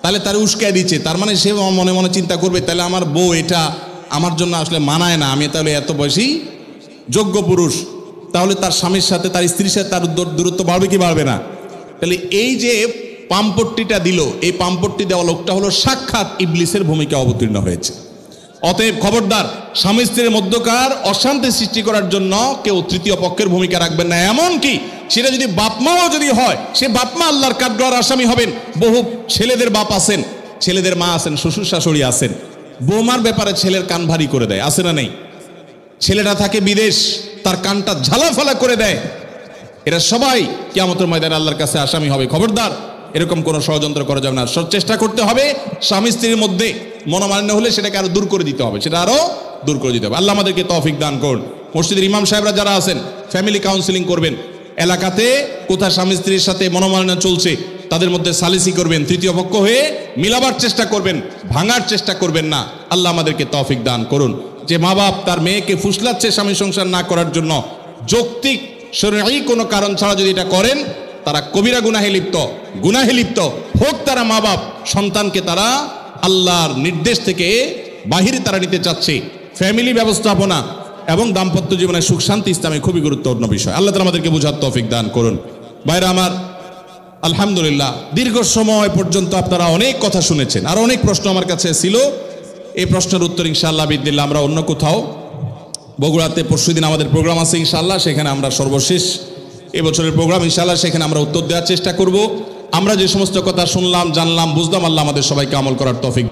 তাহলে তার উস্কায় দিচ্ছে। তার মানে সে মনে মনে চিন্তা করবে, তাহলে আমার বউ এটা আমার জন্য আসলে মানায় না, আমি তাহলে এত বয়সী যোগ্য পুরুষ, তাহলে তার স্বামীর সাথে, তার স্ত্রীর সাথে তার দূরত্ব বাড়বে কি বাড়বে না? তাহলে এই যে পামপট্টিটা দিল, এই পামপট্টি দেওয়া লোকটা হলো সাক্ষাৎ ইবলিসের ভূমিকা অবতীর্ণ হয়েছে। অতএব খবরদার, স্বামী স্ত্রীর মধ্যকার অশান্তি সৃষ্টি করার জন্য কেউ তৃতীয় পক্ষের ভূমিকা রাখবেন না। এমন কি সেটা যদি বাপমাও যদি হয়, সে বাপমা আল্লাহর কাঠগড়ার আসামি হবেন। বহু ছেলেদের বাপ আছেন, ছেলেদের মা আছেন, শ্বশুর শাশুড়ি আছেন, বৌমার ব্যাপারে ছেলের কান ভারী করে দেয়, আছে না নেই? ছেলেটা থাকে বিদেশ, তার কানটা ঝালাফালা করে দেয়। এরা সবাই কিয়ামতের ময়দানে আল্লাহর কাছে আসামি হবে। খবরদার, এরকম কোনো ষড়যন্ত্র করা যাবে না। চেষ্টা করতে হবে স্বামী স্ত্রীর মধ্যে মনোমালিন্য হলে সেটাকে আরো দূর করে দিতে হবে, সেটা আরো দূর করে দিতে হবে। আল্লাহ আমাদেরকে তৌফিক দান করুন। মসজিদের ইমাম সাহেবরা যারা আছেন, ফ্যামিলি কাউন্সিলিং করবেন। এলাকাতে কোথায় স্বামী স্ত্রীর সাথে মনোমালিন্য চলছে, তাদের মধ্যে সালিসি করবেন, তৃতীয় পক্ষ হয়ে মিলাবার চেষ্টা করবেন, ভাঙার চেষ্টা করবেন না। আল্লাহ আমাদেরকে তৌফিক দান করুন। যে মা বাপ তার মেয়েকে ফুসলাচ্ছে স্বামী সংসার না করার জন্য, যৌক্তিক শরঈ কোনো কারণ ছাড়া যদি এটা করেন, তারা কবিরা গুনাহে লিপ্ত হোক। তারা মা বাপ সন্তানকে তারা আল্লাহর নির্দেশ থেকে বাহিরে তারা নিতে চাচ্ছে। ফ্যামিলি ব্যবস্থাপনা এবং দাম্পত্য জীবনের সুখ শান্তি ইসলামে খুবই গুরুত্বপূর্ণ বিষয়। আল্লাহ তাআলা আমাদেরকে বুঝার তৌফিক দান করুন। ভাইরা আমার, আলহামদুলিল্লাহ, দীর্ঘ সময় পর্যন্ত আপনারা অনেক কথা শুনেছেন। আর অনেক প্রশ্ন আমার কাছে ছিল, এই প্রশ্নের উত্তর ইনশাআল্লাহ বিদিল্লাহ আমরা অন্য কোথাও, বগুড়াতে পরশুদিন আমাদের প্রোগ্রাম আছে ইনশাআল্লাহ, সেখানে আমরা সর্বশেষ এবছরের প্রোগ্রাম ইনশাআল্লাহ, সেখানে আমরা উত্তর দেওয়ার চেষ্টা করব। আমরা যে সমস্ত কথা শুনলাম, জানলাম, বুঝলাম, আল্লাহ আমাদের সবাইকে আমল করার তৌফিক